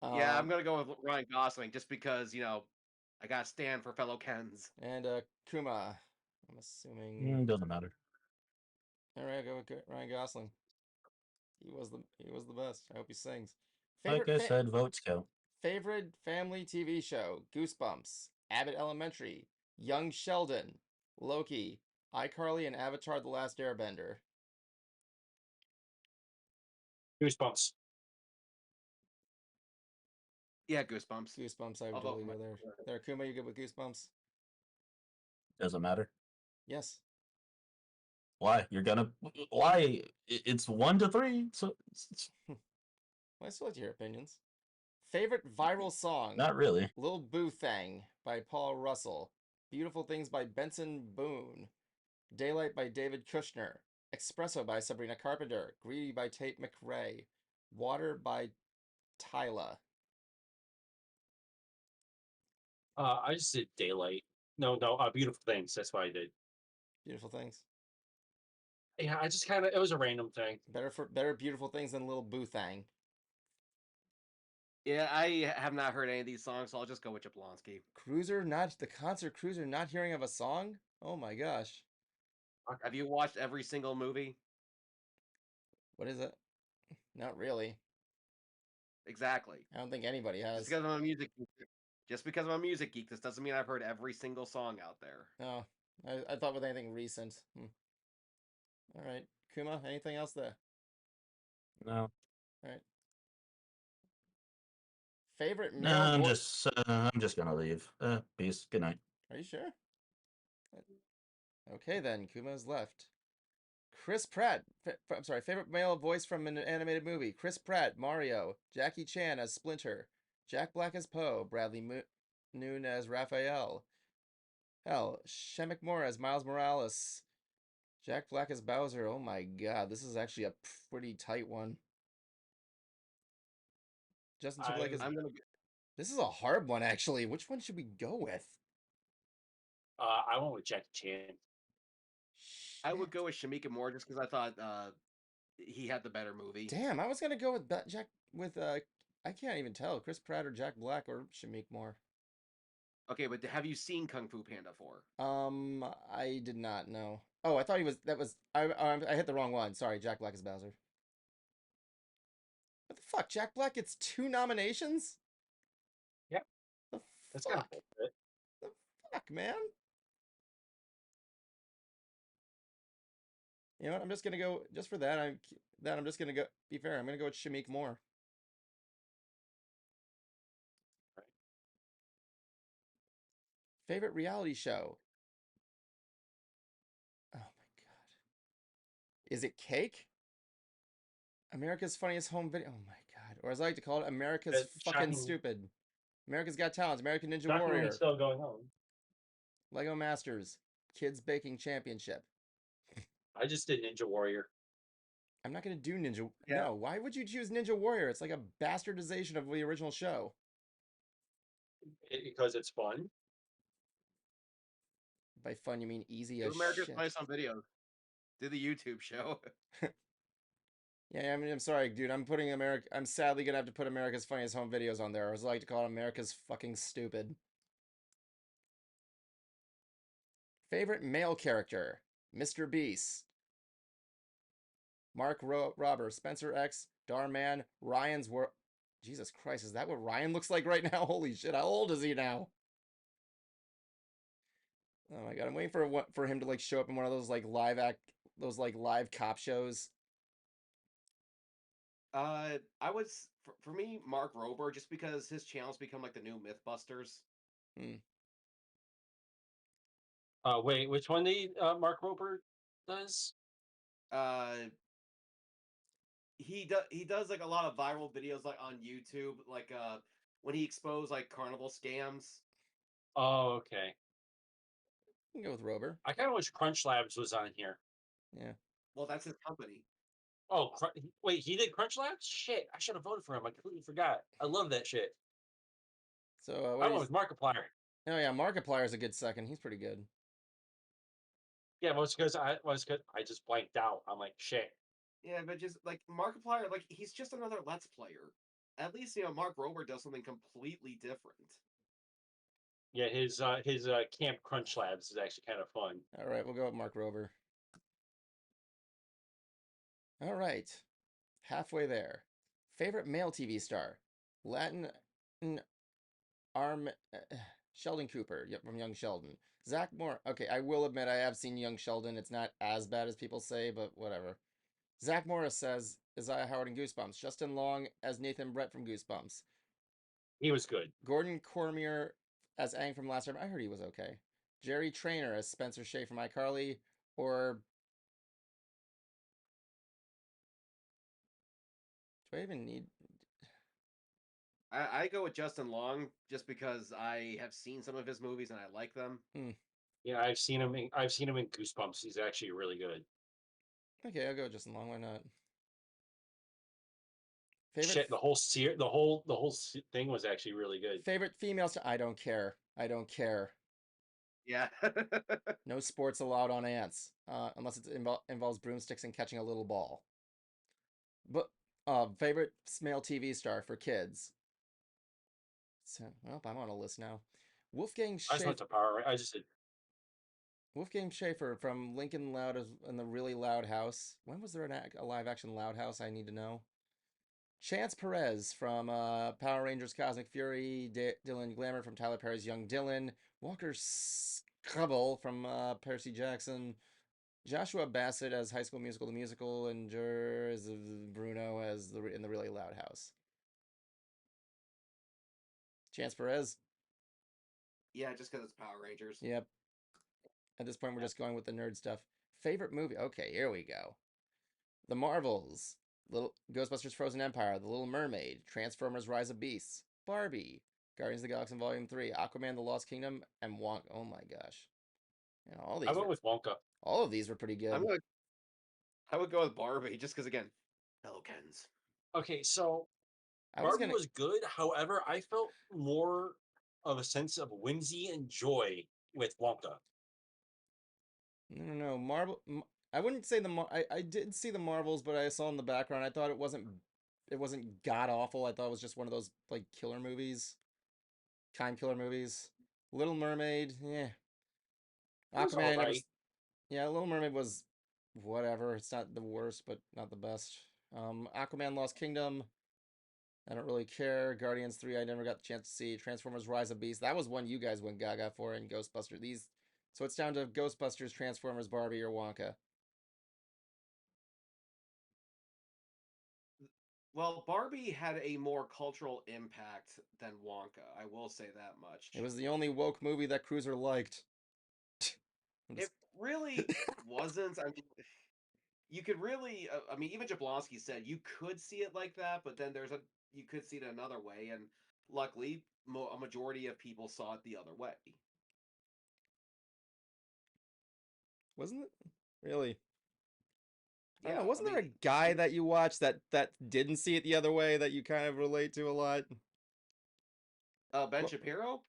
Yeah, I'm gonna go with Ryan Gosling just because I got to stand for fellow Kens. And Kuma. I'm assuming. Doesn't matter. All right, I'll go with Ryan Gosling. He was the best. I hope he sings. Like I said, votes count. Favorite family TV show: Goosebumps, Abbott Elementary, Young Sheldon, Loki, iCarly, and Avatar: The Last Airbender. Goosebumps. Yeah, Goosebumps. Goosebumps, I I'll would vote totally for go there. There, Kuma, you good with Goosebumps? Doesn't matter. Yes. Why? Why? It's 1 to 3. So Well, I still like to hear opinions. Favorite viral song? not really. Lil Boo Thang by Paul Russell. Beautiful Things by Benson Boone. Daylight by David Kushner. Espresso by Sabrina Carpenter. Greedy by Tate McRae. Water by Tyla. I just did Daylight. No, Beautiful Things. That's what I did. Beautiful Things. Yeah, I just it was a random thing. Better Beautiful Things than Lil Boo Thang. Yeah, I have not heard any of these songs, so I'll just go with Jablonski. The concert Cruiser not hearing of a song? Oh my gosh. Have you watched every single movie? What is it? Not really. Exactly. I don't think anybody has. Just because I'm a music geek, this doesn't mean I've heard every single song out there. Oh, I thought with anything recent. All right, Kuma, anything else there? No. All right. Favorite No, male I'm just gonna leave. Peace. Good night. Are you sure? Okay then, Kuma's left. Chris Pratt. I'm sorry. Favorite male voice from an animated movie: Chris Pratt, Mario; Jackie Chan as Splinter; Jack Black as Poe; Bradley Noon as Raphael; hell, Shemek Moore as Miles Morales; Jack Black as Bowser. Oh my god, this is actually a pretty tight one. Justin Timberlake is. This is a hard one, actually. Which one should we go with? I went with Jackie Chan. I would go with Shamika Moore just because I thought he had the better movie. Damn, I was gonna go with I can't even tell, Chris Pratt or Jack Black or Shamik Moore. Okay, but have you seen Kung Fu Panda 4? I did not know. Oh, I thought I hit the wrong one. Sorry, Jack Black is Bowser. What the fuck? Jack Black gets 2 nominations? Yeah. The That's fuck? kind of bullshit. The fuck, man? You know what? I'm just gonna go just for that. I'm just gonna go be fair. I'm gonna go with Shamik Moore. Right. Favorite reality show? Oh my god. Is it Cake? America's Funniest Home Video. Oh my god. Or as I like to call it, America's fucking stupid. America's Got Talent, American Ninja Warrior. Still going on. Lego Masters, Kids Baking Championship. I just did Ninja Warrior. I'm not going to do Ninja. Yeah. No, why would you choose Ninja Warrior? It's like a bastardization of the original show. Because it's fun. By fun, you mean easy Do as America's shit. Funniest on Video. Do the YouTube show. Yeah, I mean, I'm sorry, dude. I'm putting America. I'm sadly gonna have to put America's Funniest Home Videos on there. Or as I like to call it, America's fucking stupid. Favorite male character: Mr. Beast, Mark Robber, Spencer X, Darman, Ryan's World. Jesus Christ, is that what Ryan looks like right now? Holy shit, how old is he now? Oh my god, I'm waiting for him to like show up in one of those like live cop shows. I was for me Mark Rober just because his channels become like the new MythBusters. Hmm. Wait, which one Mark Rober does? Uh, he does like a lot of viral videos like on YouTube, like when he exposed like carnival scams. Oh, okay. You can go with Rover. I kind of wish Crunch Labs was on here. Yeah. Well, that's his company. Oh, wait, he did Crunch Labs? Shit, I should have voted for him. I completely forgot. I love that shit. So I what went is? with Markiplier. Oh yeah, Markiplier's a good second. He's pretty good. Yeah, because I just blanked out. I'm like, shit. Yeah, but just like Markiplier, like he's just another Let's Player. At least Mark Rober does something completely different. Yeah, his Camp Crunch Labs is actually kind of fun. All right, we'll go with Mark Rover. All right, halfway there. Favorite male TV star: Latin Arm Sheldon Cooper, yep, from Young Sheldon. Zach Moore. Okay, I will admit I have seen Young Sheldon. It's not as bad as people say, but whatever. Zach Morris says Isaiah Howard in Goosebumps. Justin Long as Nathan Brett from Goosebumps. He was good. Gordon Cormier as Aang from Last Time. I heard he was okay. Jerry Trainer as Spencer Shea from iCarly. Or do I even need? I go with Justin Long just because I have seen some of his movies and I like them. Yeah, I've seen him. I've seen him in Goosebumps. He's actually really good. Okay, I'll go with Justin Long. Why not? Favorite Shit, the whole thing was actually really good. favorite female star? I don't care. I don't care. Yeah. No sports allowed on ants, unless it involves broomsticks and catching a little ball. But favorite male TV star for kids. So, well, I'm on a list now. Wolfgang I just went Schaefer. to Power. I just did. Wolfgang Schaefer from Lincoln Loud in the Really Loud House. When was there a live action Loud House? I need to know. Chance Perez from Power Rangers Cosmic Fury. Dylan Glamour from Tyler Perry's Young Dylan. Walker Scrubble from Percy Jackson. Joshua Bassett as High School Musical, the musical, and as Bruno as in the Really Loud House. Chance Perez. Yeah, just because it's Power Rangers. Yep. At this point, we're just going with the nerd stuff. Favorite movie? Okay, here we go. The Marvels, Little Ghostbusters: Frozen Empire, The Little Mermaid, Transformers: Rise of Beasts, Barbie, Guardians of the Galaxy Volume 3, Aquaman: The Lost Kingdom, and Wonka. Oh my gosh. You know, I went with Wonka. all of these were pretty good. I would go with Barbie just because again, Pelicans. Okay, so I was Barbie gonna was good. However, I felt more of a sense of whimsy and joy with Wonka. no Marvel. I wouldn't say I did see the Marvels, but I saw in the background. I thought it wasn't god awful. I thought it was just one of those like killer movies, time killer movies. Little Mermaid, yeah. It was Aquaman, all I never. right. Yeah, Little Mermaid was whatever. It's not the worst, but not the best. Aquaman: Lost Kingdom. I don't really care. Guardians 3, I never got the chance to see. Transformers: Rise of Beasts. That was one you guys went gaga for, and Ghostbusters. So it's down to Ghostbusters, Transformers, Barbie, or Wonka. Well, Barbie had a more cultural impact than Wonka. I will say that much. It was the only woke movie that Cruiser liked. It really wasn't. I mean, you could really. I mean, even Jablonski said you could see it like that, but then you could see it another way, and luckily, a majority of people saw it the other way. Wasn't it? Really? I don't Yeah, know. I Wasn't there a mean, guy that you watched that didn't see it the other way that you kind of relate to a lot? Ben Well, Shapiro.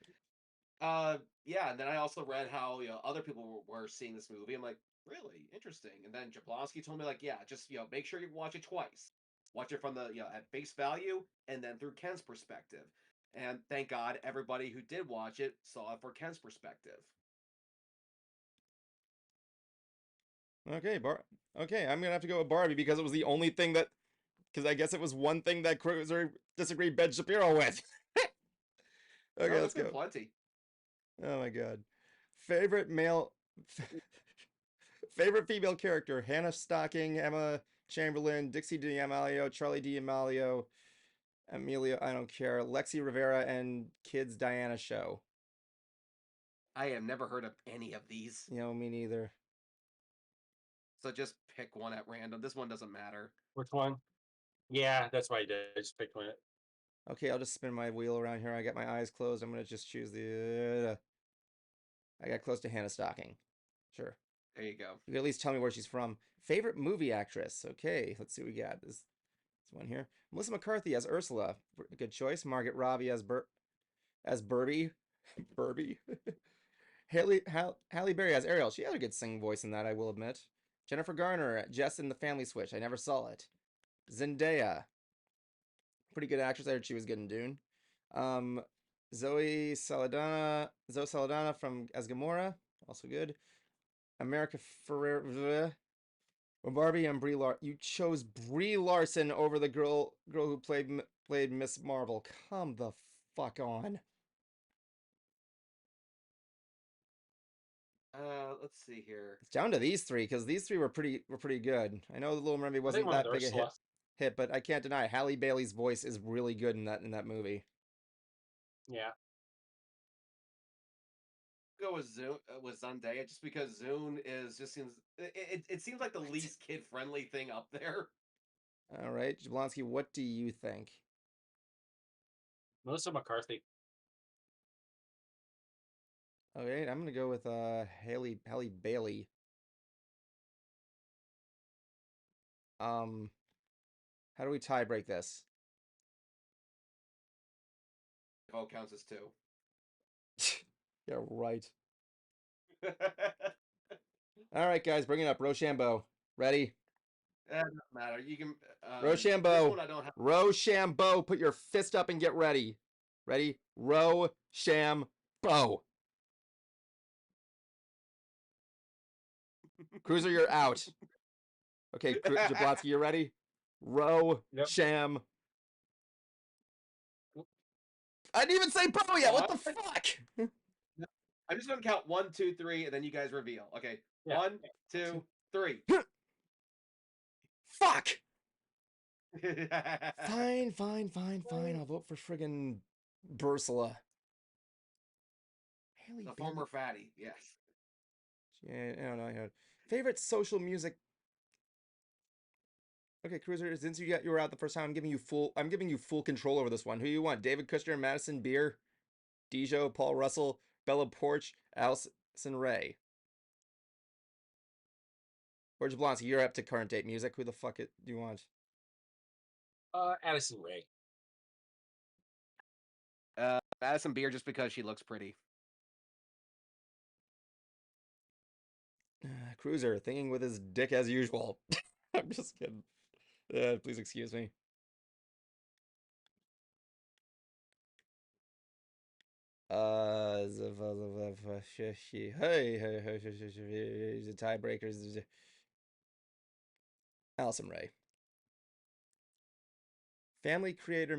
Yeah, and then I also read how other people were seeing this movie. I'm like, Really interesting. And then Jablonski told me like, yeah, just make sure you watch it twice. Watch it from the at face value and then through Ken's perspective. And thank God everybody who did watch it saw it for Ken's perspective. Okay, Okay, I'm gonna have to go with Barbie because it was the only thing that. Because I guess it was one thing that Cruiser disagreed Ben Shapiro with. Okay, No, let's there's been go. plenty. Oh my god. Favorite male. Favorite female character: Hannah Stocking, Emma Chamberlain, Dixie D'Amelio, Charlie D'Amelio, Amelia. I don't care. Lexi Rivera and Kids Diana Show. I have never heard of any of these. Me neither. So just pick one at random. This one doesn't matter. Which one? Yeah, that's what I did. I just picked one. Okay, I'll just spin my wheel around here. I got my eyes closed. I'm gonna just choose the. I got close to Hannah Stocking. Sure. There you go. You can at least tell me where she's from. Favorite movie actress. Okay, let's see what we got. This one here. Melissa McCarthy as Ursula. Good choice. Margaret Robbie as Birdie. Birdie. Halle Berry as Ariel. She had a good singing voice in that, I will admit. Jennifer Garner, Jess in The Family Switch. I never saw it. Zendaya. Pretty good actress. I heard she was good in Dune. Zoe Saldana from as Gamora. Also good. America Ferrera. Barbie and Brie Larson. You chose Brie Larson over the girl who played Miss Marvel. Come the fuck on. Let's see here. It's down to these three because these three were pretty good. I know the Little Mermaid wasn't that big a hit, but I can't deny Halle Bailey's voice is really good in that movie. Yeah. Go with Zendaya just because Zune seems it seems like the least kid friendly thing up there. All right, Jablonski, what do you think? Melissa McCarthy. Okay, I'm gonna go with Halle Bailey. How do we tie break this? Vote counts as two. Yeah, right. All right, guys, bring it up. Rochambeau. Ready? Doesn't matter. You can. Rochambeau. This one I don't have. Rochambeau. Put your fist up and get ready. Ready? Rochambeau. Cruiser, you're out. Okay, Jablonski, you ready? Rochambeau. I didn't even say Bo yet. What the fuck? I'm just gonna count 1, 2, 3, and then you guys reveal. Okay, yeah. 1, 2, 3. Fuck. Fine. I'll vote for friggin' Ursula. The former fatty, yes. Yeah, I don't know. Favorite social music. Okay, Cruiser, since you were out the first time, I'm giving you full control over this one. Who you want? David Kushner, Madison Beer, Dijo, Paul Russell, Bella Porch, Allison Ray. Or Jablonski, you're up to current date music. Who the fuck do you want? Addison Ray. Madison Beer just because she looks pretty. Cruiser, thinking with his dick as usual. I'm just kidding. Please excuse me. Hey, the tiebreakers. Allison Ray. Family creator.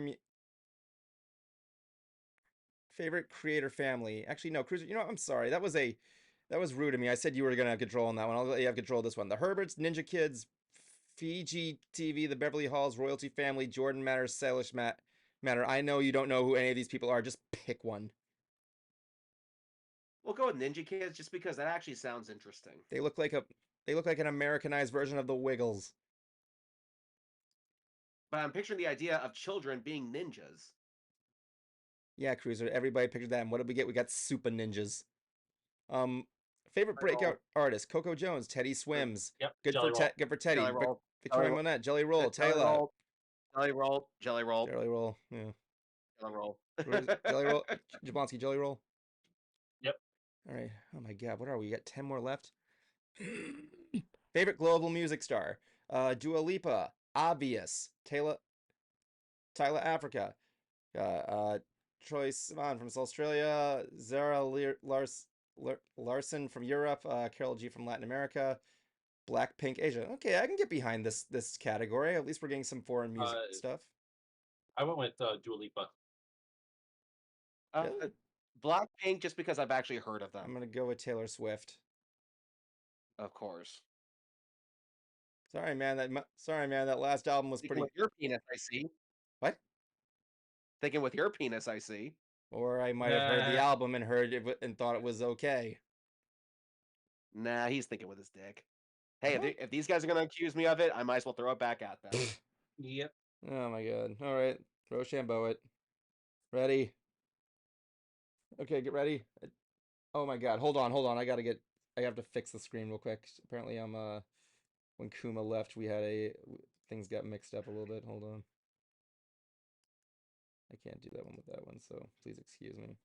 Favorite creator family. Actually, no, Cruiser. You know what? I'm sorry. That was rude of me. I said you were gonna have control on that one. I'll let you have control of this one. The Herberts, Ninja Kids, Fiji TV, the Beverly Halls, Royalty Family, Jordan Matters, Salish Matter. I know you don't know who any of these people are. Just pick one. We'll go with Ninja Kids just because that actually sounds interesting. They look like an Americanized version of the Wiggles. But I'm picturing the idea of children being ninjas. Yeah, Cruiser. Everybody pictured that. And what did we get? We got Super Ninjas. Favorite breakout artist: Coco Jones, Teddy Swims. Yep. Good for Teddy. Jelly Roll. Victoria Monette, Jelly Roll, Taylor. Jelly Roll. Jelly Roll. Yeah. Jelly Roll. Jelly Roll. Jablonski, Jelly Roll. Yep. All right. Oh my God. What are we? We got 10 more left. Favorite global music star? Dua Lipa, Obvious, Tyler Africa, Troye Sivan from Australia, Zara Larson from Europe, Carol G from Latin America, Blackpink Asia. Okay, I can get behind this category. At least we're getting some foreign music stuff. I went with Dua Lipa. Really? Blackpink, just because I've actually heard of them. I'm gonna go with Taylor Swift. Of course. Sorry, man. That last album was Thinking pretty. with your penis, I see. What? Thinking with your penis, I see. Or I might have heard the album and heard it and thought it was okay. Nah, he's thinking with his dick. Hey, if these guys are gonna accuse me of it, I might as well throw it back at them. Yep. Oh my god. All right, Rochambeau it. Ready? Okay, get ready. Oh my god. Hold on. I have to fix the screen real quick. Apparently, when Kuma left, things got mixed up a little bit. Hold on. I can't do that one with that one, so please excuse me.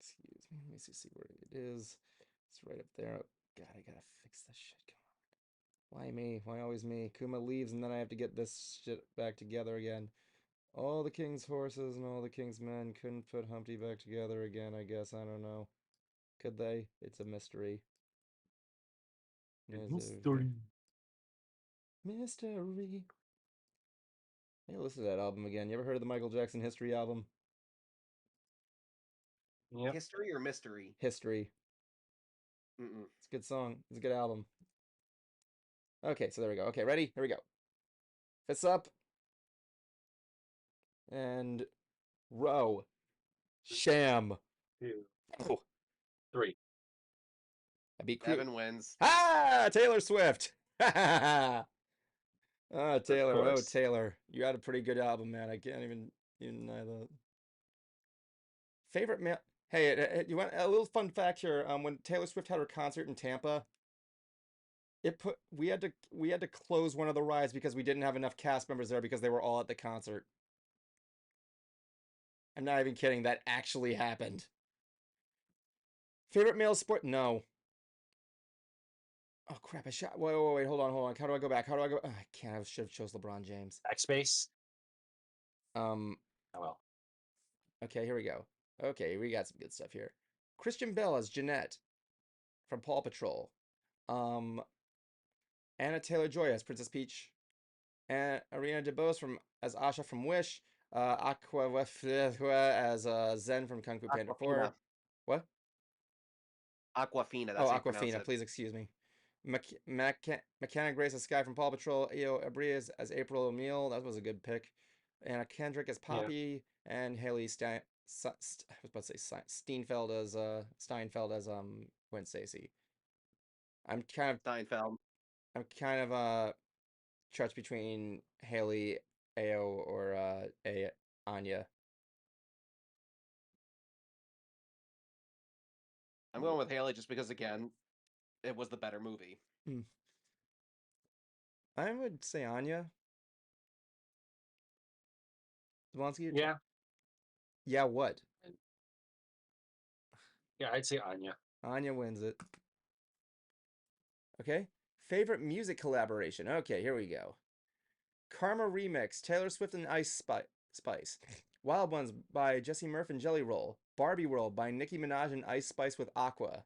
Excuse me. Let me see where it is. It's right up there. Oh, god, I gotta fix this shit. Come on. Why me? Why always me? Kuma leaves and then I have to get this shit back together again. All the king's horses and all the king's men couldn't put Humpty back together again, I guess. I don't know. Could they? It's a mystery. Mystery. Mystery. Hey, listen to that album again. You ever heard of the Michael Jackson History album? Yep. History or mystery? History. It's a good song. It's a good album. Okay, so there we go. Okay, ready? Here we go. Fists up. And row. Sham. 2, Oh, 3. I beat Crew. Evan wins. Ah, Taylor Swift. Ah, Taylor. Oh, course. Taylor. You had a pretty good album, man. I can't even deny that. Favorite male. Hey, you want a little fun fact here? When Taylor Swift had her concert in Tampa, we had to close one of the rides because we didn't have enough cast members there because they were all at the concert. I'm not even kidding. That actually happened. Favorite male sport? No. Oh crap! I shot. Wait. Hold on. How do I go back? Oh, I can't. I should have chose LeBron James. Backspace. Oh well. Okay, here we go. Okay, we got some good stuff here. Christian Bale as Jeanette from Paw Patrol. Anna Taylor-Joy as Princess Peach. And Ariana DeBose as Asha from Wish. Aquafina as Zen from Kung Fu Panda 4. What? Aquafina. That's Oh, how you pronounce Aquafina. it. Please excuse me. McKenna Grace as Sky from Paw Patrol. Io Abria as April O'Neil. That was a good pick. Anna Kendrick as Poppy. Yeah. And Haley I was about to say Steinfeld as Gwen Stacy. I'm kind of trudge between Haley, Ao, or Anya. I'm going with Haley just because, again, it was the better movie. I would say Anya. Zelensky? Yeah. Yeah, what? Yeah, I'd say Anya. Anya wins it. Okay. Favorite music collaboration. Okay, here we go. Karma Remix, Taylor Swift and Ice Spice. Wild Ones by Jesse Murphy and Jelly Roll. Barbie World by Nicki Minaj and Ice Spice with Aqua.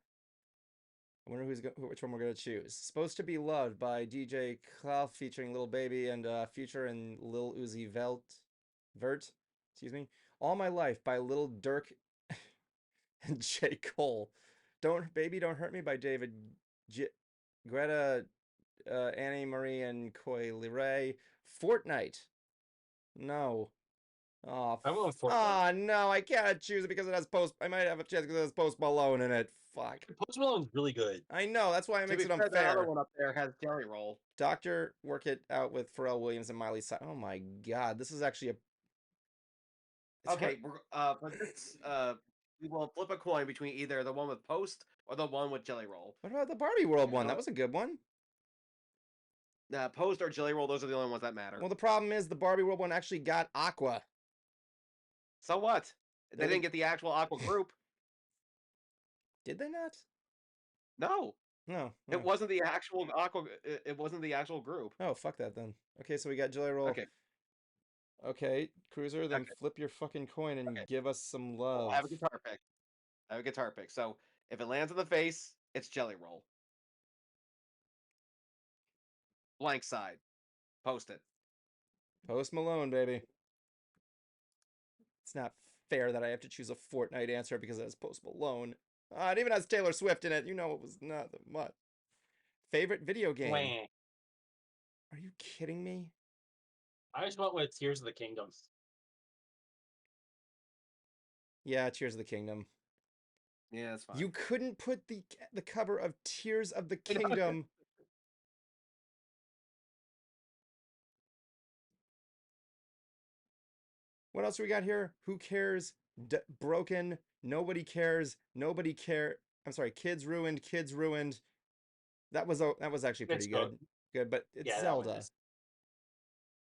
I wonder which one we're going to choose. Supposed to Be Loved by DJ Khaled featuring Lil Baby and Future and Lil Uzi Vert. Excuse me. All My Life by Lil Durk and J. Cole. Baby Don't Hurt Me by David Greta, Annie Marie and Coy Leray. Fortnite. No. Oh, I went with Fortnite. Ah, no, I can't choose it because it has I might have a chance because it has Post Malone in it. Fuck. Post Malone's really good. I know, that's why it makes it fair, unfair. the other one up there has Jelly Roll. Doctor, Work It Out with Pharrell Williams and Miley Cyrus. Oh my god, this is actually okay, for this, we will flip a coin between either the one with Post or the one with Jelly Roll. What about the Barbie World one? That was a good one. Post or Jelly Roll, those are the only ones that matter. Well, the problem is the Barbie World one actually got Aqua. So what? They They- didn't get the actual Aqua group. Did they not? No, No. it wasn't the actual Aqua. It wasn't the actual group. Oh, fuck that then. Okay, so we got Jelly Roll. Okay, Okay, Cruiser, then Okay. flip your fucking coin and Okay. give us some Well, love. I have a guitar pick. I have a guitar pick. So if it lands in the face, it's Jelly Roll. Blank side. Post it. Post Malone, baby. It's not fair that I have to choose a Fortnite answer because it has Post Malone. It even has Taylor Swift in it. You know it was not what. Favorite video game? Wah. Are you kidding me? I just went with Tears of the Kingdom. Yeah, Tears of the Kingdom. Yeah, that's fine. You couldn't put the cover of Tears of the Kingdom. What else do we got here? Who cares? Broken. Nobody cares. Nobody care. I'm sorry. Kids ruined. Kids ruined. That was actually pretty It's good. Good, but it's Yeah, that one Zelda. is.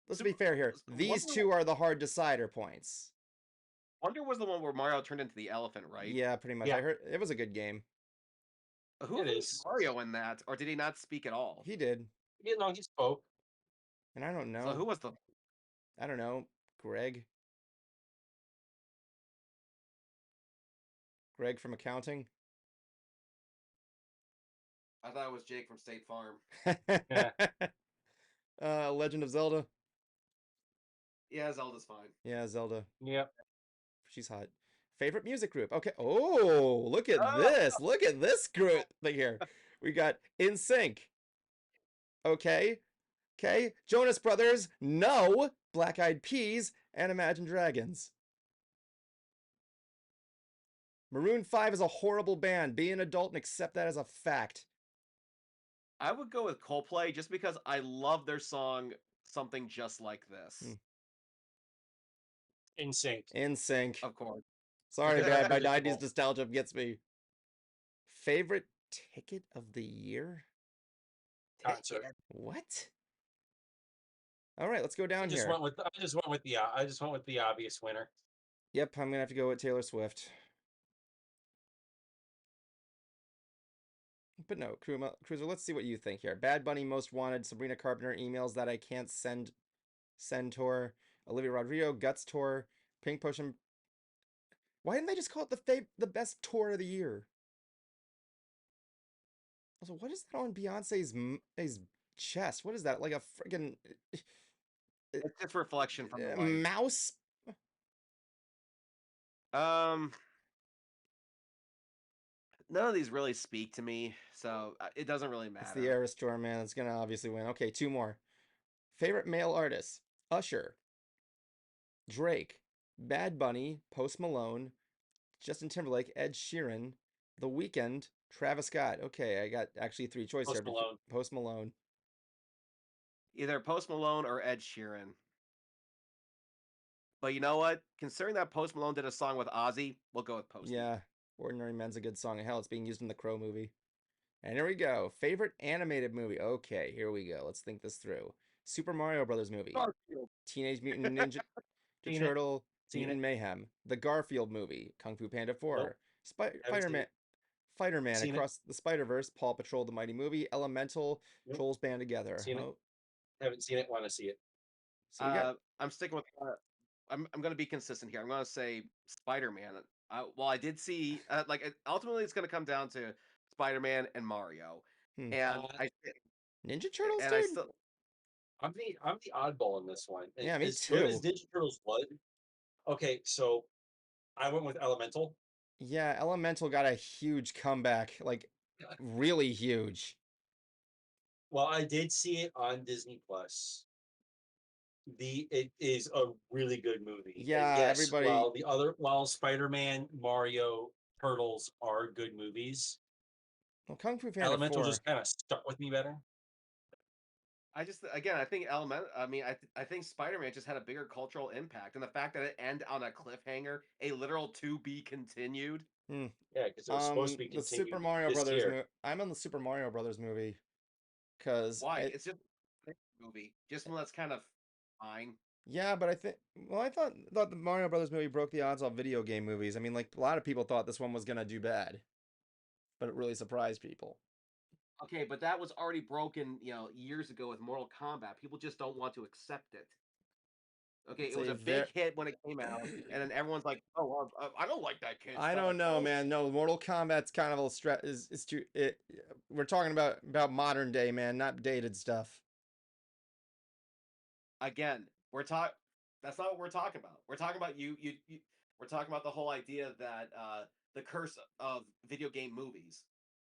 Let's be fair here. These two are the hard decider points. Wonder was the one where Mario turned into the elephant, right? Yeah, pretty much. Yeah. I heard it was a good game. Who It was is. Mario in that, or did he not speak at all? He did, You know, he spoke. and I don't know. So who was the? I don't know. Greg. Greg from accounting. I thought it was Jake from State Farm. Legend of Zelda. Yeah, Zelda's fine. Yeah, Zelda. Yep. She's hot. Favorite music group. Okay. Oh, look at this. Look at this group thing here. We got In Sync. Okay. Okay. Jonas Brothers. No. Black Eyed Peas and Imagine Dragons. Maroon 5 is a horrible band. Be an adult and accept that as a fact. I would go with Coldplay just because I love their song "Something Just Like This." In sync. In Sync. Of course. Sorry, man. My Predictable. 90s nostalgia gets me. Favorite ticket of the year? Concert. What? All right, let's go down I just here. went with the obvious winner. Yep, I'm gonna have to go with Taylor Swift. But no, Cruiser, let's see what you think here. Bad Bunny Most Wanted, Sabrina Carpenter, Emails That I Can't Send tour, Olivia Rodrigo, Guts tour, Pink Potion. Why didn't they just call it the best tour of the year? Also, what is that on Beyonce's chest? What is that? Like a friggin' It's just reflection from the light. mouse? None of these really speak to me, so it doesn't really matter. It's the Eras tour, man. It's gonna obviously win. Okay, two more. Favorite male artists: Usher, Drake, Bad Bunny, Post Malone, Justin Timberlake, Ed Sheeran, The Weeknd, Travis Scott. Okay, I got actually three choices Post here. Malone. Post Malone. Either Post Malone or Ed Sheeran. But you know what? Considering that Post Malone did a song with Ozzy, we'll go with Post. Yeah, Ordinary Men's a good song. Hell, it's being used in the Crow movie. And here we go. Favorite animated movie. Okay, here we go. Let's think this through. Super Mario Brothers movie. Garfield. Teenage Mutant Ninja Seen it. Turtle, Seen Mutant it. Mayhem. The Garfield movie. Kung Fu Panda 4. Nope. Haven't seen Spider-Man. it. Fighter-Man Seen it. Across the Spider-Verse. Paw Patrol the Mighty Movie. Elemental. Nope. Trolls Band Together. Seen it. Oh, Haven't seen it. Want to see it. so we got I'm sticking with. I'm going to be consistent here. I'm going to say Spider-Man. Well, I did see ultimately it's going to come down to Spider-Man and Mario, Hmm. and Ninja Turtles, and dude. I still I'm the oddball in this one. Yeah, me as good as too. Ninja Turtles was. Okay, so I went with Elemental. Yeah, Elemental got a huge comeback. Like, really huge. Well, I did see it on Disney Plus. It is a really good movie. And Yeah, yes, everybody- while Spider-Man, Mario, Turtles are good movies, Well, Kung Fu Panda Elemental 4. just kind of stuck with me better. I think I think Spider-Man just had a bigger cultural impact, and the fact that it ended on a cliffhanger, a literal to be continued. Yeah, because it was supposed to be The continued Super Mario this Brothers year. movie. I'm on the Super Mario Brothers movie because Why? It's just movie. Just one that's kind of fine. Yeah, but I thought the Mario Brothers movie broke the odds on video game movies. I mean, like a lot of people thought this one was gonna do bad, but it really surprised people. Okay, but that was already broken, years ago with Mortal Kombat. People just don't want to accept it. Okay, It's it was a a big hit when it came out, and then everyone's like, "Oh, well, I don't like that kid." I don't know, man. No, Mortal Kombat's kind of a stretch. Is too. We're talking about modern day, man, not dated stuff. Again, That's not what we're talking about. We're talking about we're talking about the whole idea that the curse of video game movies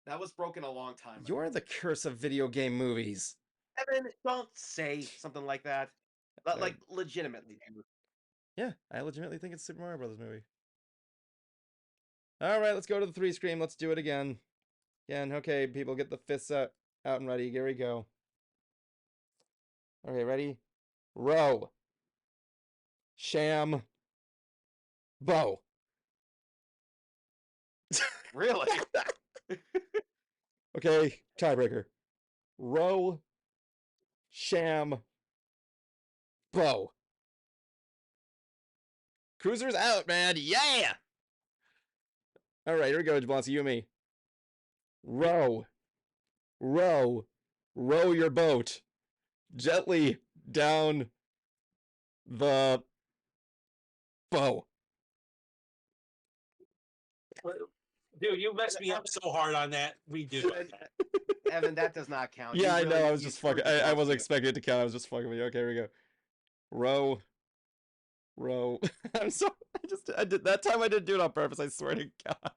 that was broken a long time ago. You're the curse of video game movies. Evan, don't say something like that. Like legitimately, dude. Yeah, I legitimately think it's Super Mario Brothers movie. All right, let's go to the 3 screen. Let's do it again. Again, okay, people, get the fists out and ready. Here we go. Okay, ready? Row. Sham. Bow. Really? Okay, tiebreaker. Row. Sham. Bow. Cruiser's out, man. Yeah! All right, here we go, Jablonski, you and me. Row. Row. Row your boat gently down the bow. Dude, you messed me up so hard on that. Redo it. Evan, that does not count. Yeah, I You know. I was you just fucking. screwed I yourself wasn't here. expecting it to count. I was just fucking with you. Okay, here we go. Row. Row. I'm sorry. I did that time. I didn't do it on purpose. I swear to God.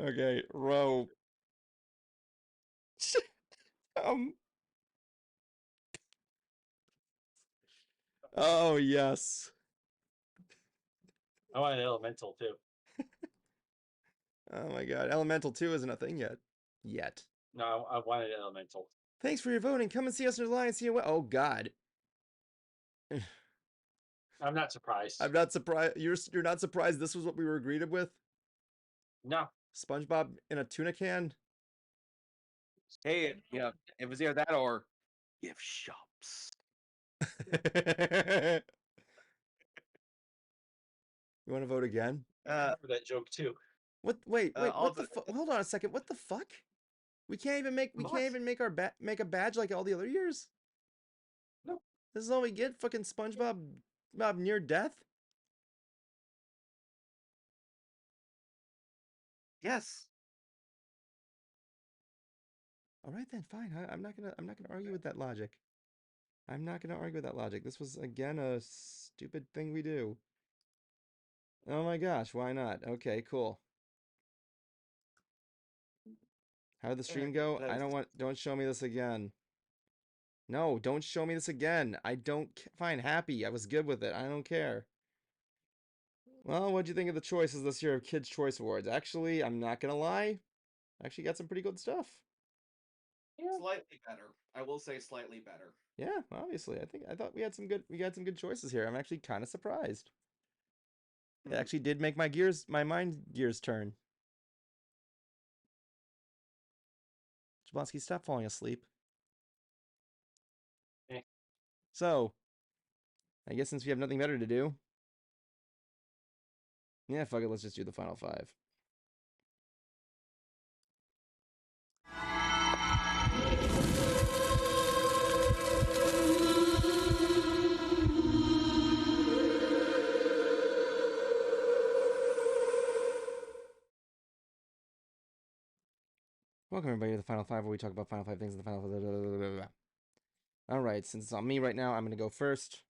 Okay, row. um. Oh yes. I want an elemental too. Oh my God. Elemental 2 isn't a thing yet. Yet. No, I wanted an elemental. Thanks for your voting. Come and see us in July and see you. Oh God. I'm not surprised. I'm not surprised. You're not surprised this was what we were greeted with? No. SpongeBob in a tuna can? Hey, it was either that or gift shops. You want to vote again? I remember that joke too. What? Wait. I'll What the fuck? Hold on a second. What the fuck? We can't even make. We What? can't even make our make a badge like all the other years. No. This is all we get. Fucking SpongeBob, Bob near death. Yes. All right then, fine. I'm not gonna argue with that logic. I'm not gonna argue with that logic. This was again a stupid thing we do. Oh my gosh, why not? Okay, cool. How did the stream go? I don't want. Don't show me this again. No, don't show me this again. I don't. Fine, happy. I was good with it. I don't care. Well, what'd you think of the choices this year of Kids' Choice Awards? Actually, I'm not gonna lie. Actually, got some pretty good stuff. Slightly better. I will say slightly better. Yeah, obviously. I thought we had some good choices here. I'm actually kind of surprised. It actually did make my mind gears turn. Jablonski, stop falling asleep. Eh. So, I guess since we have nothing better to do, yeah, fuck it, let's just do the final 5. Welcome everybody to the Final 5, where we talk about Final 5 things in the Final 5. Alright, since it's on me right now, I'm going to go first.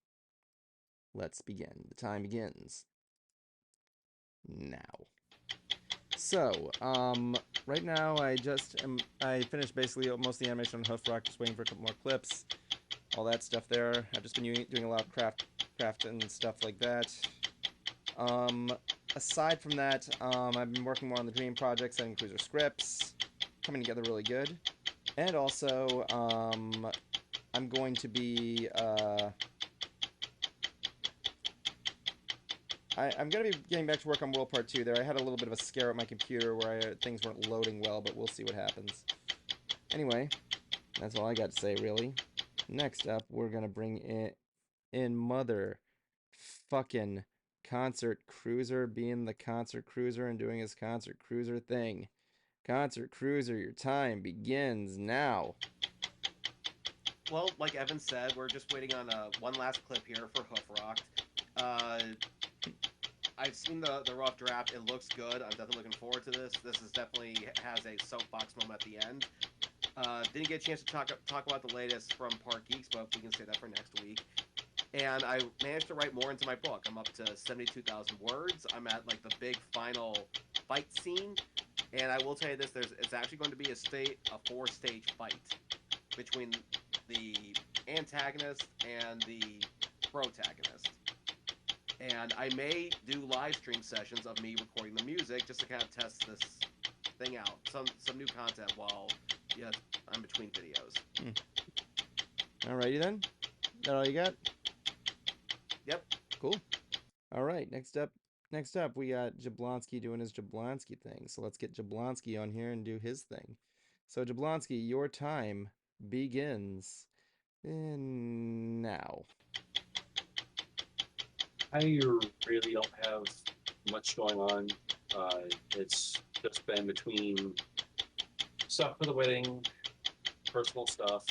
Let's begin. The time begins now. So, right now I finished basically most of the animation on Hoof Rock, just waiting for a couple more clips. All that stuff there. I've just been doing a lot of craft and stuff like that. Aside from that, I've been working more on the Dream project, setting Cruiser scripts, coming together really good. And also, I'm going to be, I'm going to be getting back to work on World Part 2 there. I had a little bit of a scare at my computer where things weren't loading well, but we'll see what happens. Anyway, that's all I got to say, really. Next up, we're gonna bring in mother fucking concert cruiser, being the concert cruiser and doing his concert cruiser thing. Concert cruiser, your time begins now. Well, like Evan said, we're just waiting on one last clip here for Hoof Rocked. I've seen the rough draft. It looks good. I'm definitely looking forward to this. This is definitely has a soapbox moment at the end. Didn't get a chance to talk about the latest from Park Geeks, but we can say that for next week. And I managed to write more into my book. I'm up to 72,000 words. I'm at like the big final fight scene, and I will tell you this: it's actually going to be a 4-stage fight between the antagonist and the protagonist. And I may do live stream sessions of me recording the music just to kind of test this thing out. Some new content while I'm between videos. Alrighty then. That all you got? Yep. Cool. All right. Next up, we got Jablonski doing his Jablonski thing. So let's get Jablonski on here and do his thing. So Jablonski, your time begins now. I really don't have much going on. It's just been between stuff for the wedding, personal stuff,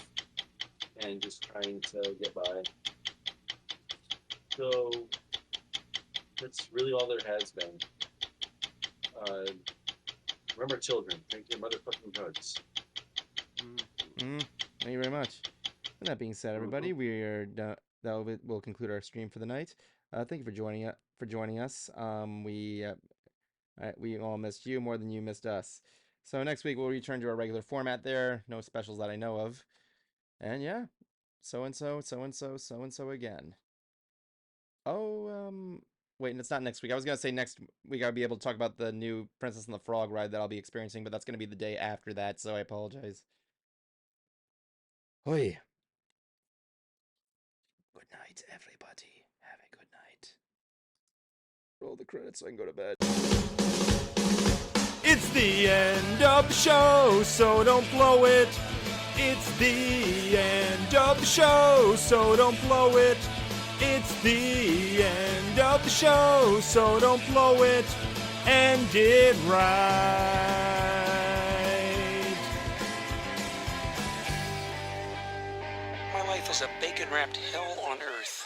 and just trying to get by. So that's really all there has been. Remember, children, drink your motherfucking drugs. Thank you very much. And that being said, everybody, we are done. That will conclude our stream for the night. Thank you for joining us. We all missed you more than you missed us. So next week we'll return to our regular format. There, no specials that I know of. And yeah, so and so again. Oh, wait, and it's not next week. I was gonna say next week I'll be able to talk about the new Princess and the Frog ride that I'll be experiencing, but that's gonna be the day after that. So I apologize. Oi. Good night, everybody. Have a good night. Roll the credits so I can go to bed. It's the end of the show, so don't blow it. It's the end of the show, so don't blow it. It's the end of the show, so don't blow it. End it right. My life is a bacon-wrapped hell on earth.